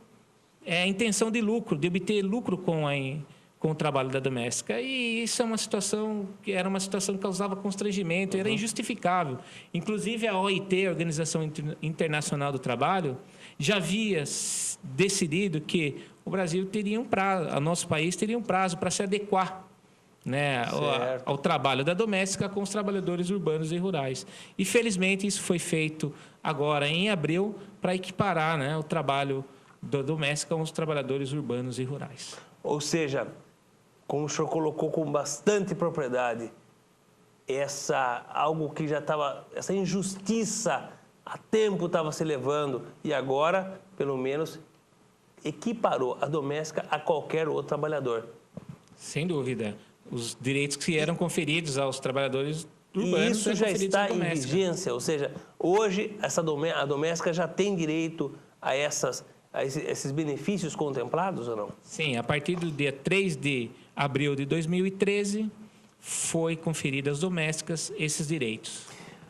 intenção de lucro, de obter lucro com o trabalho da doméstica. E isso é uma situação que causava constrangimento, era injustificável. Inclusive, a OIT, a Organização Internacional do Trabalho, já havia decidido que o Brasil teria um prazo, o nosso país teria um prazo para se adequar, né, ao trabalho da doméstica com os trabalhadores urbanos e rurais. E, felizmente, isso foi feito agora em abril para equiparar, né, o trabalho da doméstica com os trabalhadores urbanos e rurais. Ou seja, como o senhor colocou com bastante propriedade, algo que já estava, essa injustiça há tempo estava se levando e agora, pelo menos, equiparou a doméstica a qualquer outro trabalhador. Sem dúvida. Os direitos que eram conferidos aos trabalhadores urbanos. E isso já está em vigência, ou seja, hoje a doméstica já tem direito a esses benefícios contemplados ou não? Sim, a partir do dia 3 de abril de 2013, foi conferido às domésticas esses direitos.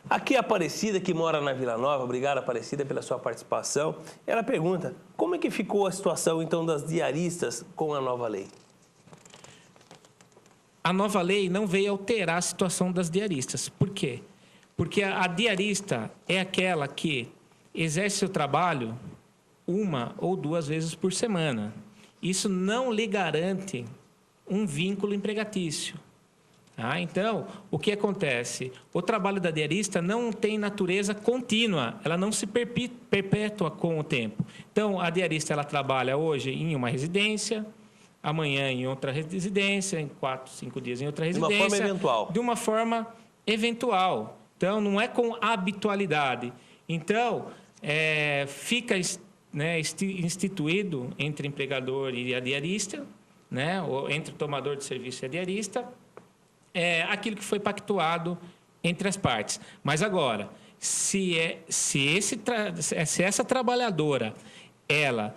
Aqui a Aparecida, que mora na Vila Nova, obrigado, Aparecida, pela sua participação. Ela pergunta, como é que ficou a situação, então, das diaristas com a nova lei? A nova lei não veio alterar a situação das diaristas. Por quê? Porque a diarista é aquela que exerce o trabalho 1 ou 2 vezes por semana. Isso não lhe garante um vínculo empregatício. Então, o que acontece? O trabalho da diarista não tem natureza contínua, ela não se perpetua com o tempo. Então, a diarista ela trabalha hoje em uma residência, amanhã em outra residência, em 4, 5 dias em outra residência. De uma forma eventual. De uma forma eventual. Então, não é com habitualidade. Então, fica, né, instituído entre empregador e a diarista, né, ou entre o tomador de serviço e a diarista, aquilo que foi pactuado entre as partes. Mas agora, se essa trabalhadora ela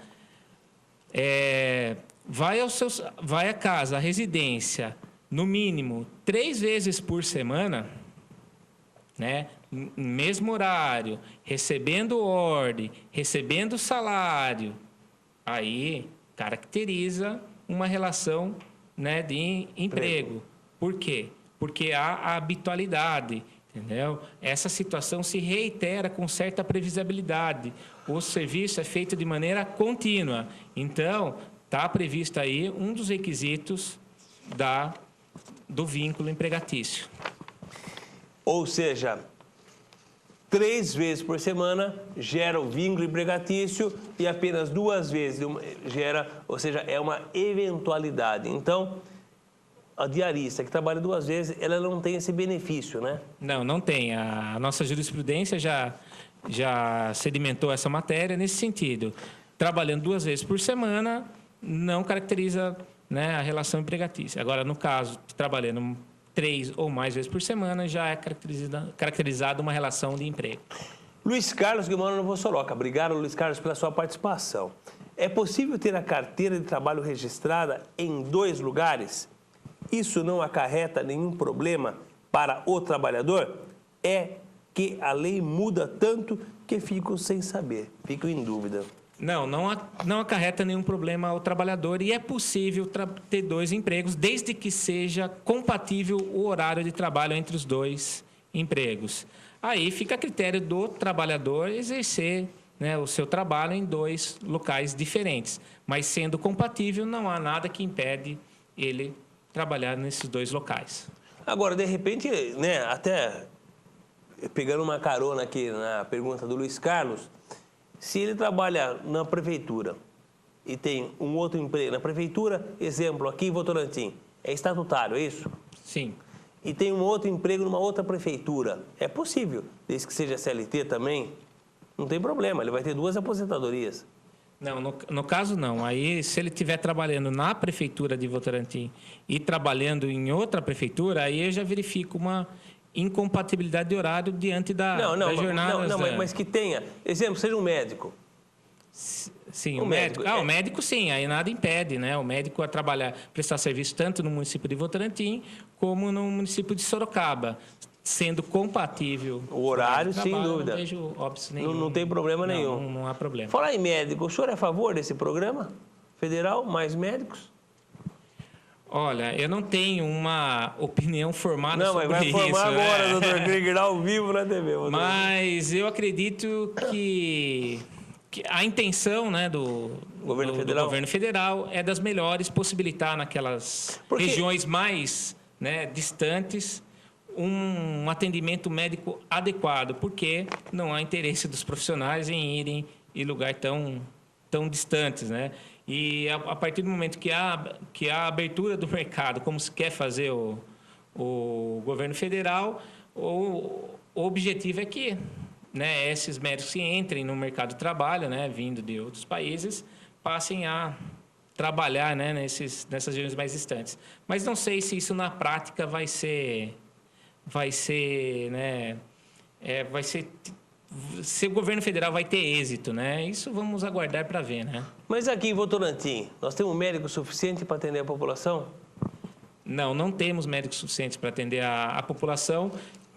vai à casa, à residência, no mínimo 3 vezes por semana, né, mesmo horário, recebendo ordem, recebendo salário, aí caracteriza uma relação, né, de emprego. Por quê? Porque há a habitualidade, entendeu? Essa situação se reitera com certa previsibilidade. O serviço é feito de maneira contínua. Então, está previsto aí um dos requisitos do vínculo empregatício. Ou seja, 3 vezes por semana gera o vínculo empregatício e apenas 2 vezes gera, ou seja, é uma eventualidade. Então, a diarista que trabalha 2 vezes, ela não tem esse benefício, né? Não tem. A nossa jurisprudência já sedimentou essa matéria nesse sentido. Trabalhando 2 vezes por semana, não caracteriza, né, a relação empregatícia. Agora, no caso, trabalhando 3 ou mais vezes por semana, já é caracterizada uma relação de emprego. Luiz Carlos, que mora no Vossoroca. Obrigado, Luiz Carlos, pela sua participação. É possível ter a carteira de trabalho registrada em 2 lugares? Isso não acarreta nenhum problema para o trabalhador? É que a lei muda tanto que fico sem saber, fico em dúvida. Não acarreta nenhum problema ao trabalhador e é possível ter 2 empregos, desde que seja compatível o horário de trabalho entre os 2 empregos. Aí fica a critério do trabalhador exercer, né, o seu trabalho em 2 locais diferentes. Mas sendo compatível, não há nada que impede ele trabalhar nesses 2 locais. Agora, de repente, né, até pegando uma carona aqui na pergunta do Luiz Carlos, se ele trabalha na prefeitura e tem um outro emprego na prefeitura, exemplo, aqui em Votorantim, é estatutário, é isso? Sim. E tem um outro emprego numa outra prefeitura, é possível, desde que seja CLT também, não tem problema, ele vai ter 2 aposentadorias. Não, no caso não. Aí, se ele estiver trabalhando na prefeitura de Votorantim e trabalhando em outra prefeitura, aí eu já verifico uma incompatibilidade de horário diante da jornada. Mas que tenha. Exemplo, seja um médico. Sim, o médico. O médico sim, aí nada impede, né? O médico a trabalhar, prestar serviço tanto no município de Votorantim como no município de Sorocaba. Sendo compatível o horário, sem dúvida. Não vejo óbvio nenhum. Não tem problema nenhum. Não há problema. Falar em médico, o senhor é a favor desse programa federal, mais médicos? Olha, eu não tenho uma opinião formada sobre isso. Não, mas vai formar agora, doutor Krieger, ao vivo na TV. Mas eu acredito que a intenção, né, do governo federal é das melhores, possibilitar naquelas regiões mais, né, distantes um atendimento médico adequado, porque não há interesse dos profissionais em irem em lugares tão distantes, né? E a partir do momento que há abertura do mercado, como se quer fazer o governo federal, o objetivo é que, né, esses médicos que entrem no mercado de trabalho, né, vindo de outros países, passem a trabalhar, né, nessas regiões mais distantes. Mas não sei se isso na prática vai ser, né, se o governo federal vai ter êxito, né? Isso vamos aguardar para ver, né? Mas aqui em Votorantim, nós temos médico suficiente para atender a população? Não temos médicos suficientes para atender a população.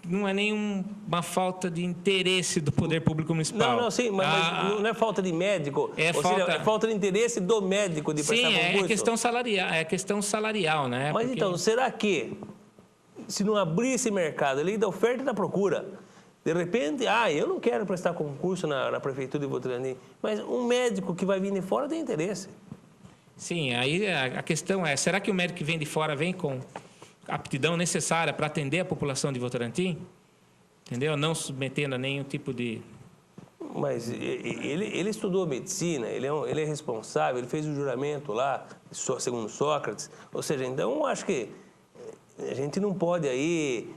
Não é nenhuma falta de interesse do poder público municipal. Sim, mas não é falta de médico. É falta de interesse do médico de prestar concurso. Sim, é questão salarial, né? Mas então, será que se não abrir esse mercado ali da oferta e da procura, de repente, eu não quero prestar concurso na prefeitura de Votorantim, mas um médico que vai vir de fora tem interesse. Sim, aí a questão é, será que o médico que vem de fora vem com a aptidão necessária para atender a população de Votorantim? Entendeu? Não submetendo a nenhum tipo de... Mas ele estudou medicina, ele é responsável, ele fez o juramento lá, segundo Sócrates. Ou seja, então, acho que a gente não pode aí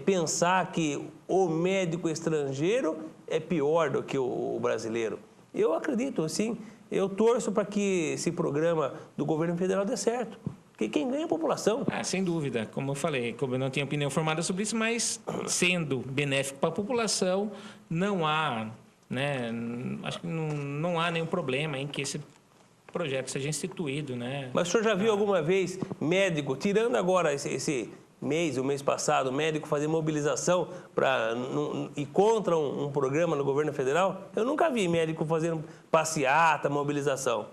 pensar que o médico estrangeiro é pior do que o brasileiro. Eu acredito, sim. Eu torço para que esse programa do governo federal dê certo. Porque quem ganha é a população. Sem dúvida. Como eu falei, como eu não tenho opinião formada sobre isso, mas sendo benéfico para a população, não há, né, acho que não há nenhum problema em que esse projeto seja instituído, né? Mas o senhor já viu alguma vez médico, tirando agora esse mês, o mês passado, médico fazer mobilização e contra um programa no governo federal? Eu nunca vi médico fazendo passeata, mobilização.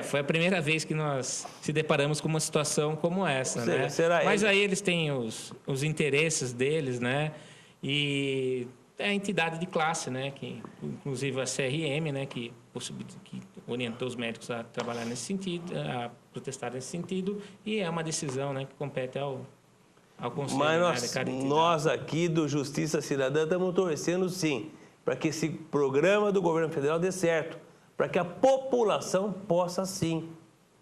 Foi a primeira vez que nós se deparamos com uma situação como essa, né? Mas aí eles têm os interesses deles, né? E é a entidade de classe, né? Que, inclusive a CRM, né? Que orientou os médicos a trabalhar nesse sentido, a protestar nesse sentido, e é uma decisão, né, que compete ao ao Conselho, Mas né, nós aqui do Justiça Cidadã estamos torcendo, sim, para que esse programa do governo federal dê certo, para que a população possa, sim,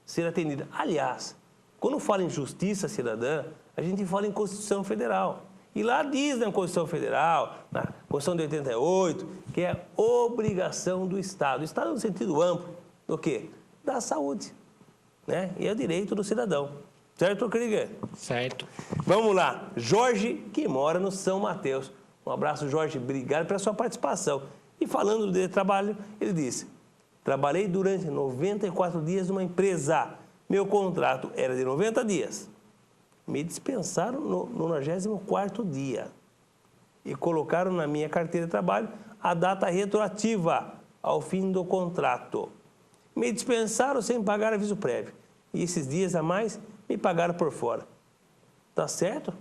ser atendida. Aliás, quando fala em Justiça Cidadã, a gente fala em Constituição Federal. E lá diz na Constituição Federal, na Constituição de 88, que é obrigação do Estado. O Estado no sentido amplo do quê? Da saúde, né? E é direito do cidadão. Certo, Krieger? Certo. Vamos lá. Jorge, que mora no São Mateus. Um abraço, Jorge. Obrigado pela sua participação. E falando de trabalho, ele disse: trabalhei durante 94 dias numa empresa. Meu contrato era de 90 dias. Me dispensaram no 94º dia e colocaram na minha carteira de trabalho a data retroativa ao fim do contrato. Me dispensaram sem pagar aviso prévio. E esses dias a mais me pagaram por fora. Tá certo,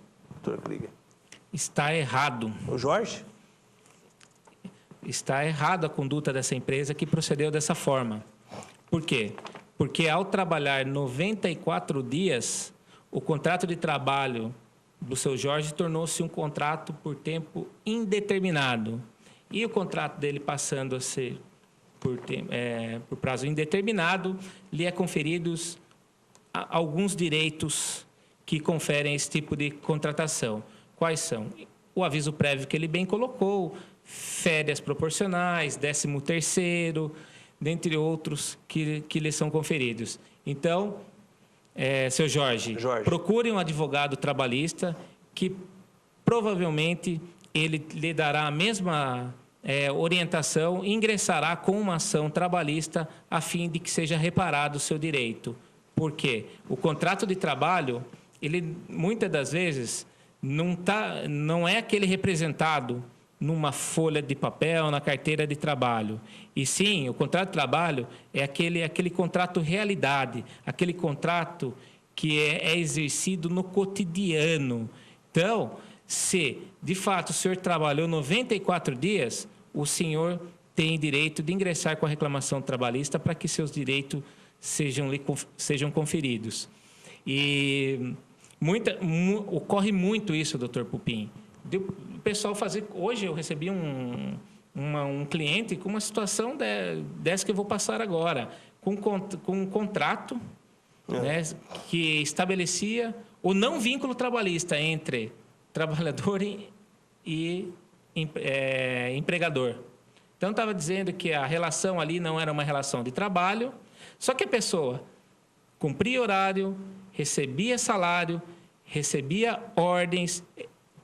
doutor Krieger? Está errado. O Jorge? Está errada a conduta dessa empresa que procedeu dessa forma. Por quê? Porque ao trabalhar 94 dias, o contrato de trabalho do seu Jorge tornou-se um contrato por tempo indeterminado. E o contrato dele passando a ser por prazo indeterminado, lhe é conferidos alguns direitos que conferem esse tipo de contratação. Quais são? O aviso prévio que ele bem colocou, férias proporcionais, 13º, dentre outros que lhe são conferidos. Então, seu Jorge, procure um advogado trabalhista que provavelmente ele lhe dará a mesma orientação e ingressará com uma ação trabalhista a fim de que seja reparado o seu direito. Por quê? O contrato de trabalho, ele muitas das vezes não é aquele representado numa folha de papel, na carteira de trabalho. E sim, o contrato de trabalho é aquele contrato realidade, aquele contrato que é exercido no cotidiano. Então, se de fato o senhor trabalhou 94 dias, o senhor tem direito de ingressar com a reclamação trabalhista para que seus direitos sejam conferidos. E ocorre muito isso, doutor Pupim. O pessoal fazer... Hoje eu recebi um cliente com uma situação dessa que eu vou passar agora, com um contrato né, que estabelecia o não vínculo trabalhista entre trabalhador e empregador. Então, estava dizendo que a relação ali não era uma relação de trabalho, só que a pessoa cumpria horário, recebia salário, recebia ordens,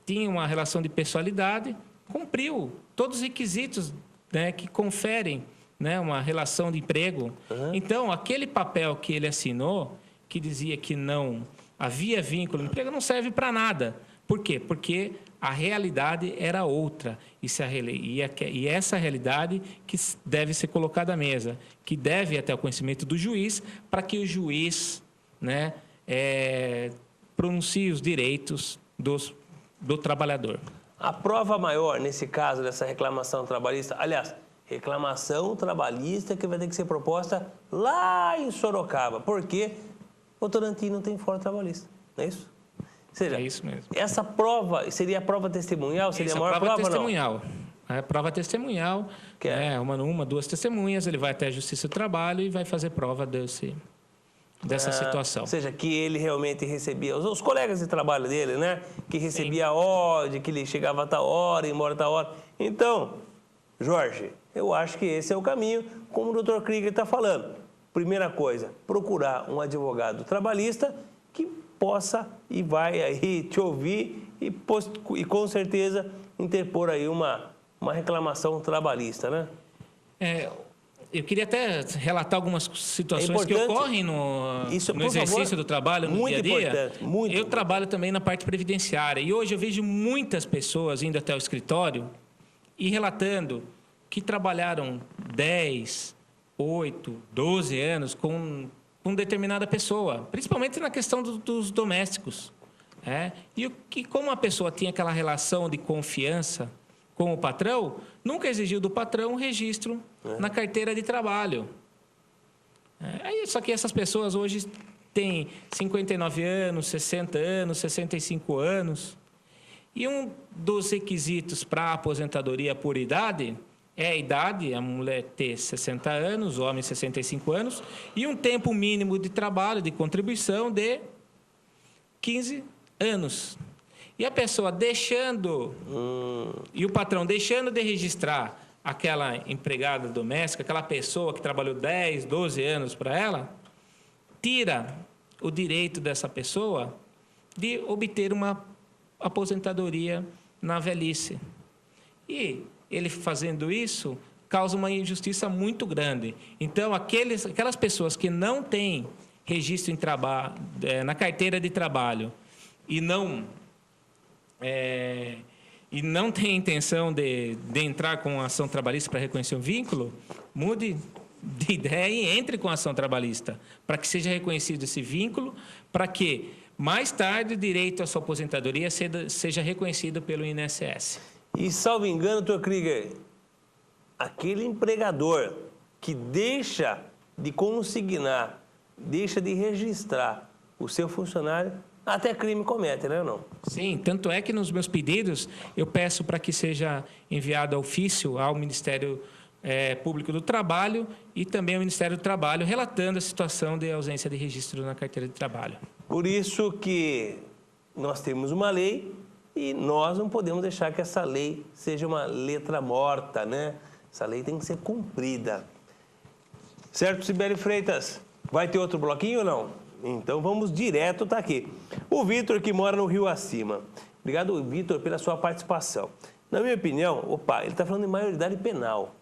tinha uma relação de pessoalidade, cumpriu todos os requisitos, né, que conferem, né, uma relação de emprego. Uhum. Então, aquele papel que ele assinou, que dizia que não havia vínculo de emprego, não serve para nada. Por quê? Porque a realidade era outra. E essa realidade que deve ser colocada à mesa, que deve até o conhecimento do juiz, para que o juiz, né, pronuncie os direitos do trabalhador. A prova maior, nesse caso, dessa reclamação trabalhista, aliás, reclamação trabalhista que vai ter que ser proposta lá em Sorocaba, porque o Votorantim não tem fórum trabalhista, não é isso? Ou seja, é isso mesmo. Essa prova seria a prova testemunhal? Seria a maior prova, testemunhal. Não? É prova testemunhal, uma, duas testemunhas, ele vai até a Justiça do Trabalho e vai fazer prova dessa situação. Ou seja, que ele realmente recebia, os colegas de trabalho dele, né? Que recebia ordem, que ele chegava a tal hora, ia embora a tal hora. Então, Jorge, eu acho que esse é o caminho, como o Dr. Krieger está falando. Primeira coisa, procurar um advogado trabalhista que possa e vai aí te ouvir e com certeza interpor aí uma reclamação trabalhista, né? Eu queria até relatar algumas situações que ocorrem no exercício do trabalho, no dia a dia. Eu trabalho também na parte previdenciária e hoje eu vejo muitas pessoas indo até o escritório e relatando que trabalharam 10, 8, 12 anos com determinada pessoa, principalmente na questão dos domésticos. E que como a pessoa tinha aquela relação de confiança com o patrão, nunca exigiu do patrão um registro na carteira de trabalho. Só que essas pessoas hoje tem 59 anos, 60 anos, 65 anos. E um dos requisitos para a aposentadoria por idade é a idade, a mulher ter 60 anos, o homem 65 anos, e um tempo mínimo de trabalho, de contribuição de 15 anos. E a pessoa deixando, e o patrão deixando de registrar aquela empregada doméstica, aquela pessoa que trabalhou 10, 12 anos para ela, tira o direito dessa pessoa de obter uma aposentadoria na velhice. E ele fazendo isso causa uma injustiça muito grande. Então, aquelas pessoas que não têm registro em na carteira de trabalho e não têm intenção de entrar com ação trabalhista para reconhecer um vínculo, mude de ideia e entre com ação trabalhista, para que seja reconhecido esse vínculo, para que mais tarde o direito à sua aposentadoria seja reconhecido pelo INSS. E, salvo engano, Dr. Krieger, aquele empregador que deixa de consignar, deixa de registrar o seu funcionário, até crime comete, né, não? Sim, tanto é que nos meus pedidos eu peço para que seja enviado ofício ao Ministério Público do Trabalho e também ao Ministério do Trabalho, relatando a situação de ausência de registro na carteira de trabalho. Por isso que nós temos uma lei e nós não podemos deixar que essa lei seja uma letra morta, né? Essa lei tem que ser cumprida. Certo, Sibeli Freitas? Vai ter outro bloquinho ou não? Então vamos direto, tá aqui. O Vitor, que mora no Rio Acima. Obrigado, Vitor, pela sua participação. Na minha opinião, ele está falando de maioridade penal.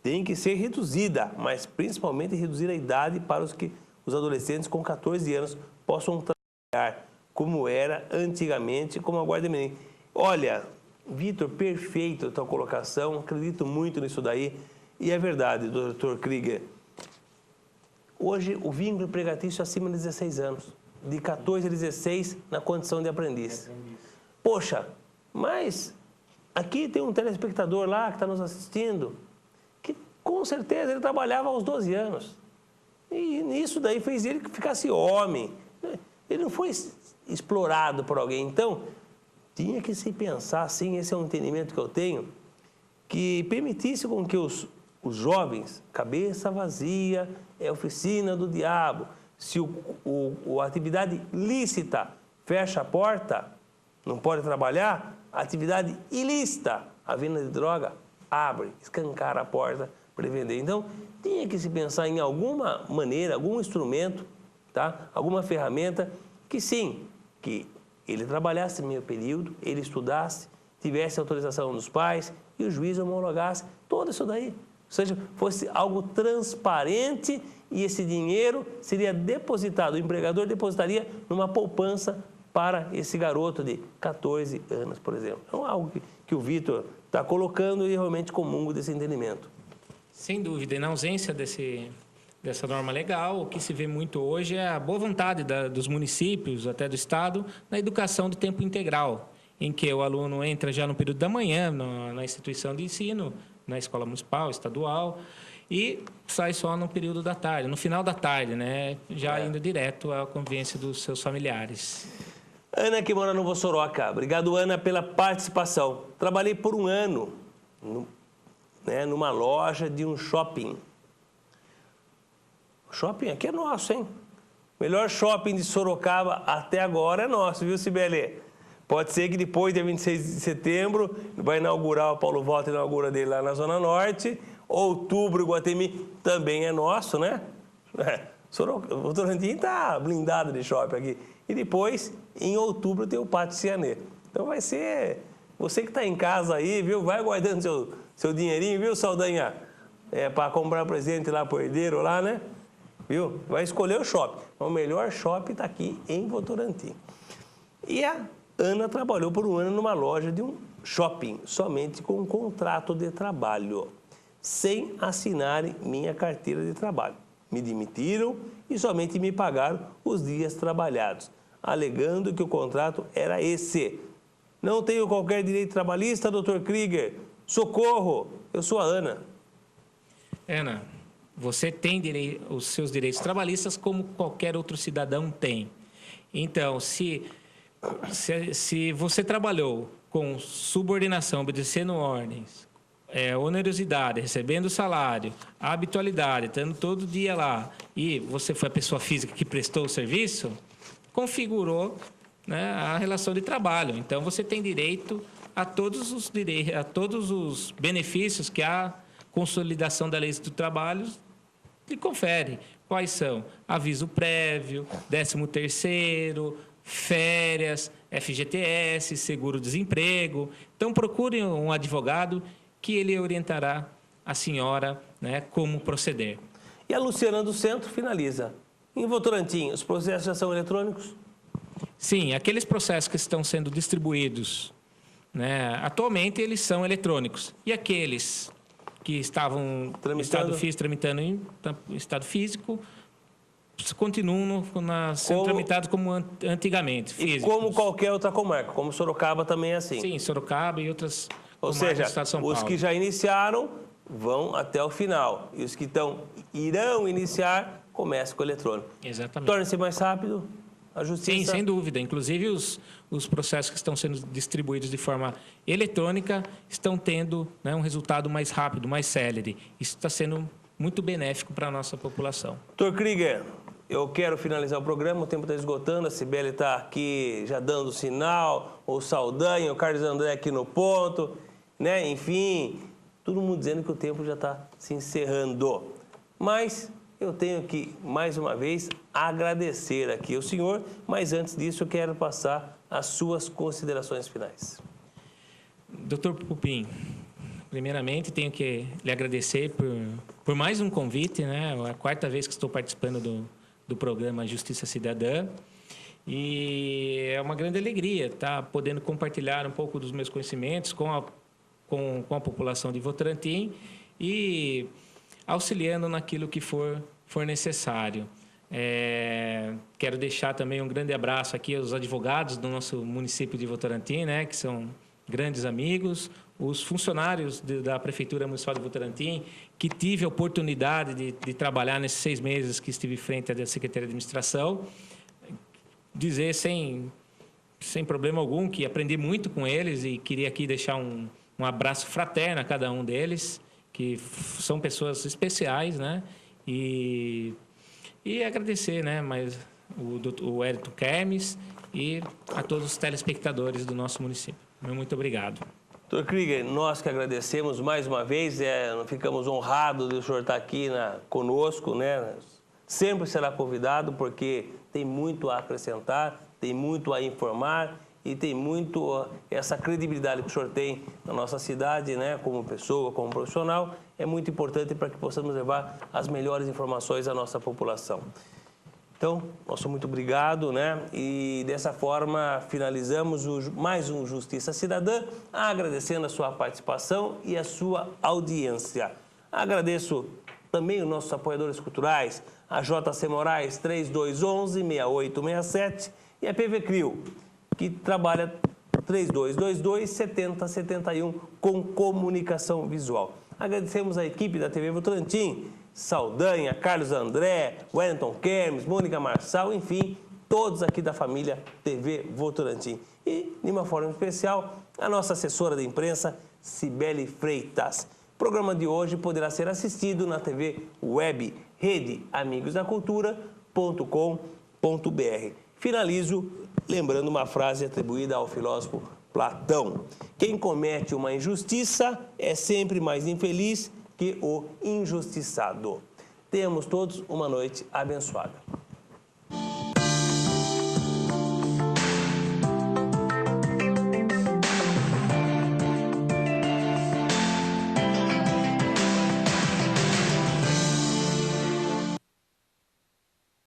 Tem que ser reduzida, mas principalmente reduzir a idade para os adolescentes com 14 anos possam trabalhar, como era antigamente, como a Guarda Mirim. Olha, Vitor, perfeito a tua colocação, acredito muito nisso daí. E é verdade, Dr. Krieger. Hoje, o vínculo empregatício é acima de 16 anos, de 14 a 16 na condição de aprendiz. Poxa, mas aqui tem um telespectador lá que está nos assistindo, que com certeza ele trabalhava aos 12 anos. E isso daí fez ele que ficasse homem. Ele não foi explorado por alguém. Então, tinha que se pensar, assim, esse é um entendimento que eu tenho, que permitisse com que os jovens, cabeça vazia é oficina do diabo. Se a atividade lícita fecha a porta, não pode trabalhar, a atividade ilícita, a venda de droga, abre, escancara a porta para vender. Então, tinha que se pensar em alguma maneira, algum instrumento, tá? Alguma ferramenta que sim, que ele trabalhasse meio período, ele estudasse, tivesse autorização dos pais e o juiz homologasse todo isso daí. Ou seja, fosse algo transparente e esse dinheiro seria depositado, o empregador depositaria numa poupança para esse garoto de 14 anos, por exemplo. Então, algo que o Vitor está colocando e realmente comungo desse entendimento. Sem dúvida, e na ausência dessa norma legal, o que se vê muito hoje é a boa vontade dos municípios, até do Estado, na educação de tempo integral, em que o aluno entra já no período da manhã, na instituição de ensino, na escola municipal, estadual, e sai só no período da tarde, no final da tarde, né? Já indo direto à convivência dos seus familiares. Ana, que mora no Vossoroca. Obrigado, Ana, pela participação. Trabalhei por um ano numa loja de um shopping. O shopping aqui é nosso, hein? O melhor shopping de Sorocaba até agora é nosso, viu, Sibeli? Pode ser que depois, dia 26 de setembro, vai inaugurar, o Paulo Volta inaugura dele lá na Zona Norte. Outubro, Iguatemi também é nosso, né? O Votorantim está blindado de shopping aqui. E depois, em outubro, tem o Pátio Cianê. Então vai ser... Você que está em casa aí, viu? Vai guardando seu dinheirinho, viu, Saldanha? Para comprar presente lá pro herdeiro lá, né? Viu? Vai escolher o shopping. O melhor shopping está aqui em Votorantim. E a Ana trabalhou por um ano numa loja de um shopping, somente com um contrato de trabalho, sem assinarem minha carteira de trabalho. Me demitiram e somente me pagaram os dias trabalhados, alegando que o contrato era esse. Não tenho qualquer direito trabalhista, Dr. Krieger. Socorro! Eu sou a Ana. Ana, você tem os seus direitos trabalhistas como qualquer outro cidadão tem. Então, se você trabalhou com subordinação, obedecendo ordens, onerosidade, recebendo salário, habitualidade, estando todo dia lá, e você foi a pessoa física que prestou o serviço, configurou, né, a relação de trabalho. Então, você tem direito a todos os benefícios que a consolidação da lei do trabalho lhe confere. Quais são? Aviso prévio, 13º, férias, FGTS, seguro-desemprego. Então, procure um advogado que ele orientará a senhora, né, como proceder. E a Luciana do Centro finaliza. Em Votorantim, os processos já são eletrônicos? Sim, aqueles processos que estão sendo distribuídos, né, atualmente eles são eletrônicos. E aqueles que estavam tramitando em estado físico continuam sendo tramitados como antigamente, físicos. E como qualquer outra comarca, como Sorocaba também é assim. Sim, Sorocaba e outras Ou comarcas seja, do estado de São Paulo. os que já iniciaram vão até o final. E os que irão iniciar, começam com o eletrônico. Exatamente. Torna-se mais rápido a justiça? Sim, sem dúvida. Inclusive, os processos que estão sendo distribuídos de forma eletrônica estão tendo, né, um resultado mais rápido, mais célere. Isso está sendo muito benéfico para a nossa população. Dr. Krieger, eu quero finalizar o programa, o tempo está esgotando, a Cibele está aqui já dando sinal, o Saldanha, o Carlos André aqui no ponto, né? Enfim, todo mundo dizendo que o tempo já está se encerrando. Mas eu tenho que, mais uma vez, agradecer aqui ao senhor, mas antes disso eu quero passar as suas considerações finais. Dr. Pupim, primeiramente tenho que lhe agradecer por mais um convite, né? É a 4ª vez que estou participando do programa Justiça Cidadã. E é uma grande alegria estar podendo compartilhar um pouco dos meus conhecimentos com a população de Votorantim e auxiliando naquilo que for necessário. Quero deixar também um grande abraço aqui aos advogados do nosso município de Votorantim, né, que são grandes amigos, os funcionários da Prefeitura Municipal de Votorantim, que tive a oportunidade de trabalhar nesses 6 meses que estive frente à Secretaria de Administração. Dizer sem problema algum que aprendi muito com eles e queria aqui deixar um abraço fraterno a cada um deles, que são pessoas especiais, né? E agradecer, né, mais o Hélito Kermes e a todos os telespectadores do nosso município. Muito obrigado. Dr. Krieger, nós que agradecemos mais uma vez, ficamos honrados de o senhor estar aqui conosco, né? Sempre será convidado, porque tem muito a acrescentar, tem muito a informar e tem muito essa credibilidade que o senhor tem na nossa cidade, né? Como pessoa, como profissional, é muito importante para que possamos levar as melhores informações à nossa população. Então, nosso muito obrigado, né? E dessa forma finalizamos mais um Justiça Cidadã, agradecendo a sua participação e a sua audiência. Agradeço também os nossos apoiadores culturais, a JC Moraes 3211-6867 e a PV Crio, que trabalha 3222-7071 com comunicação visual. Agradecemos a equipe da TV Votorantim, Saldanha, Carlos André, Wellington Kermes, Mônica Marçal, enfim, todos aqui da família TV Votorantim. E, de uma forma especial, a nossa assessora de imprensa, Cibele Freitas. O programa de hoje poderá ser assistido na TV web redeamigosdacultura.com.br. Finalizo lembrando uma frase atribuída ao filósofo Platão. Quem comete uma injustiça é sempre mais infeliz que o injustiçado. Tenhamos todos uma noite abençoada.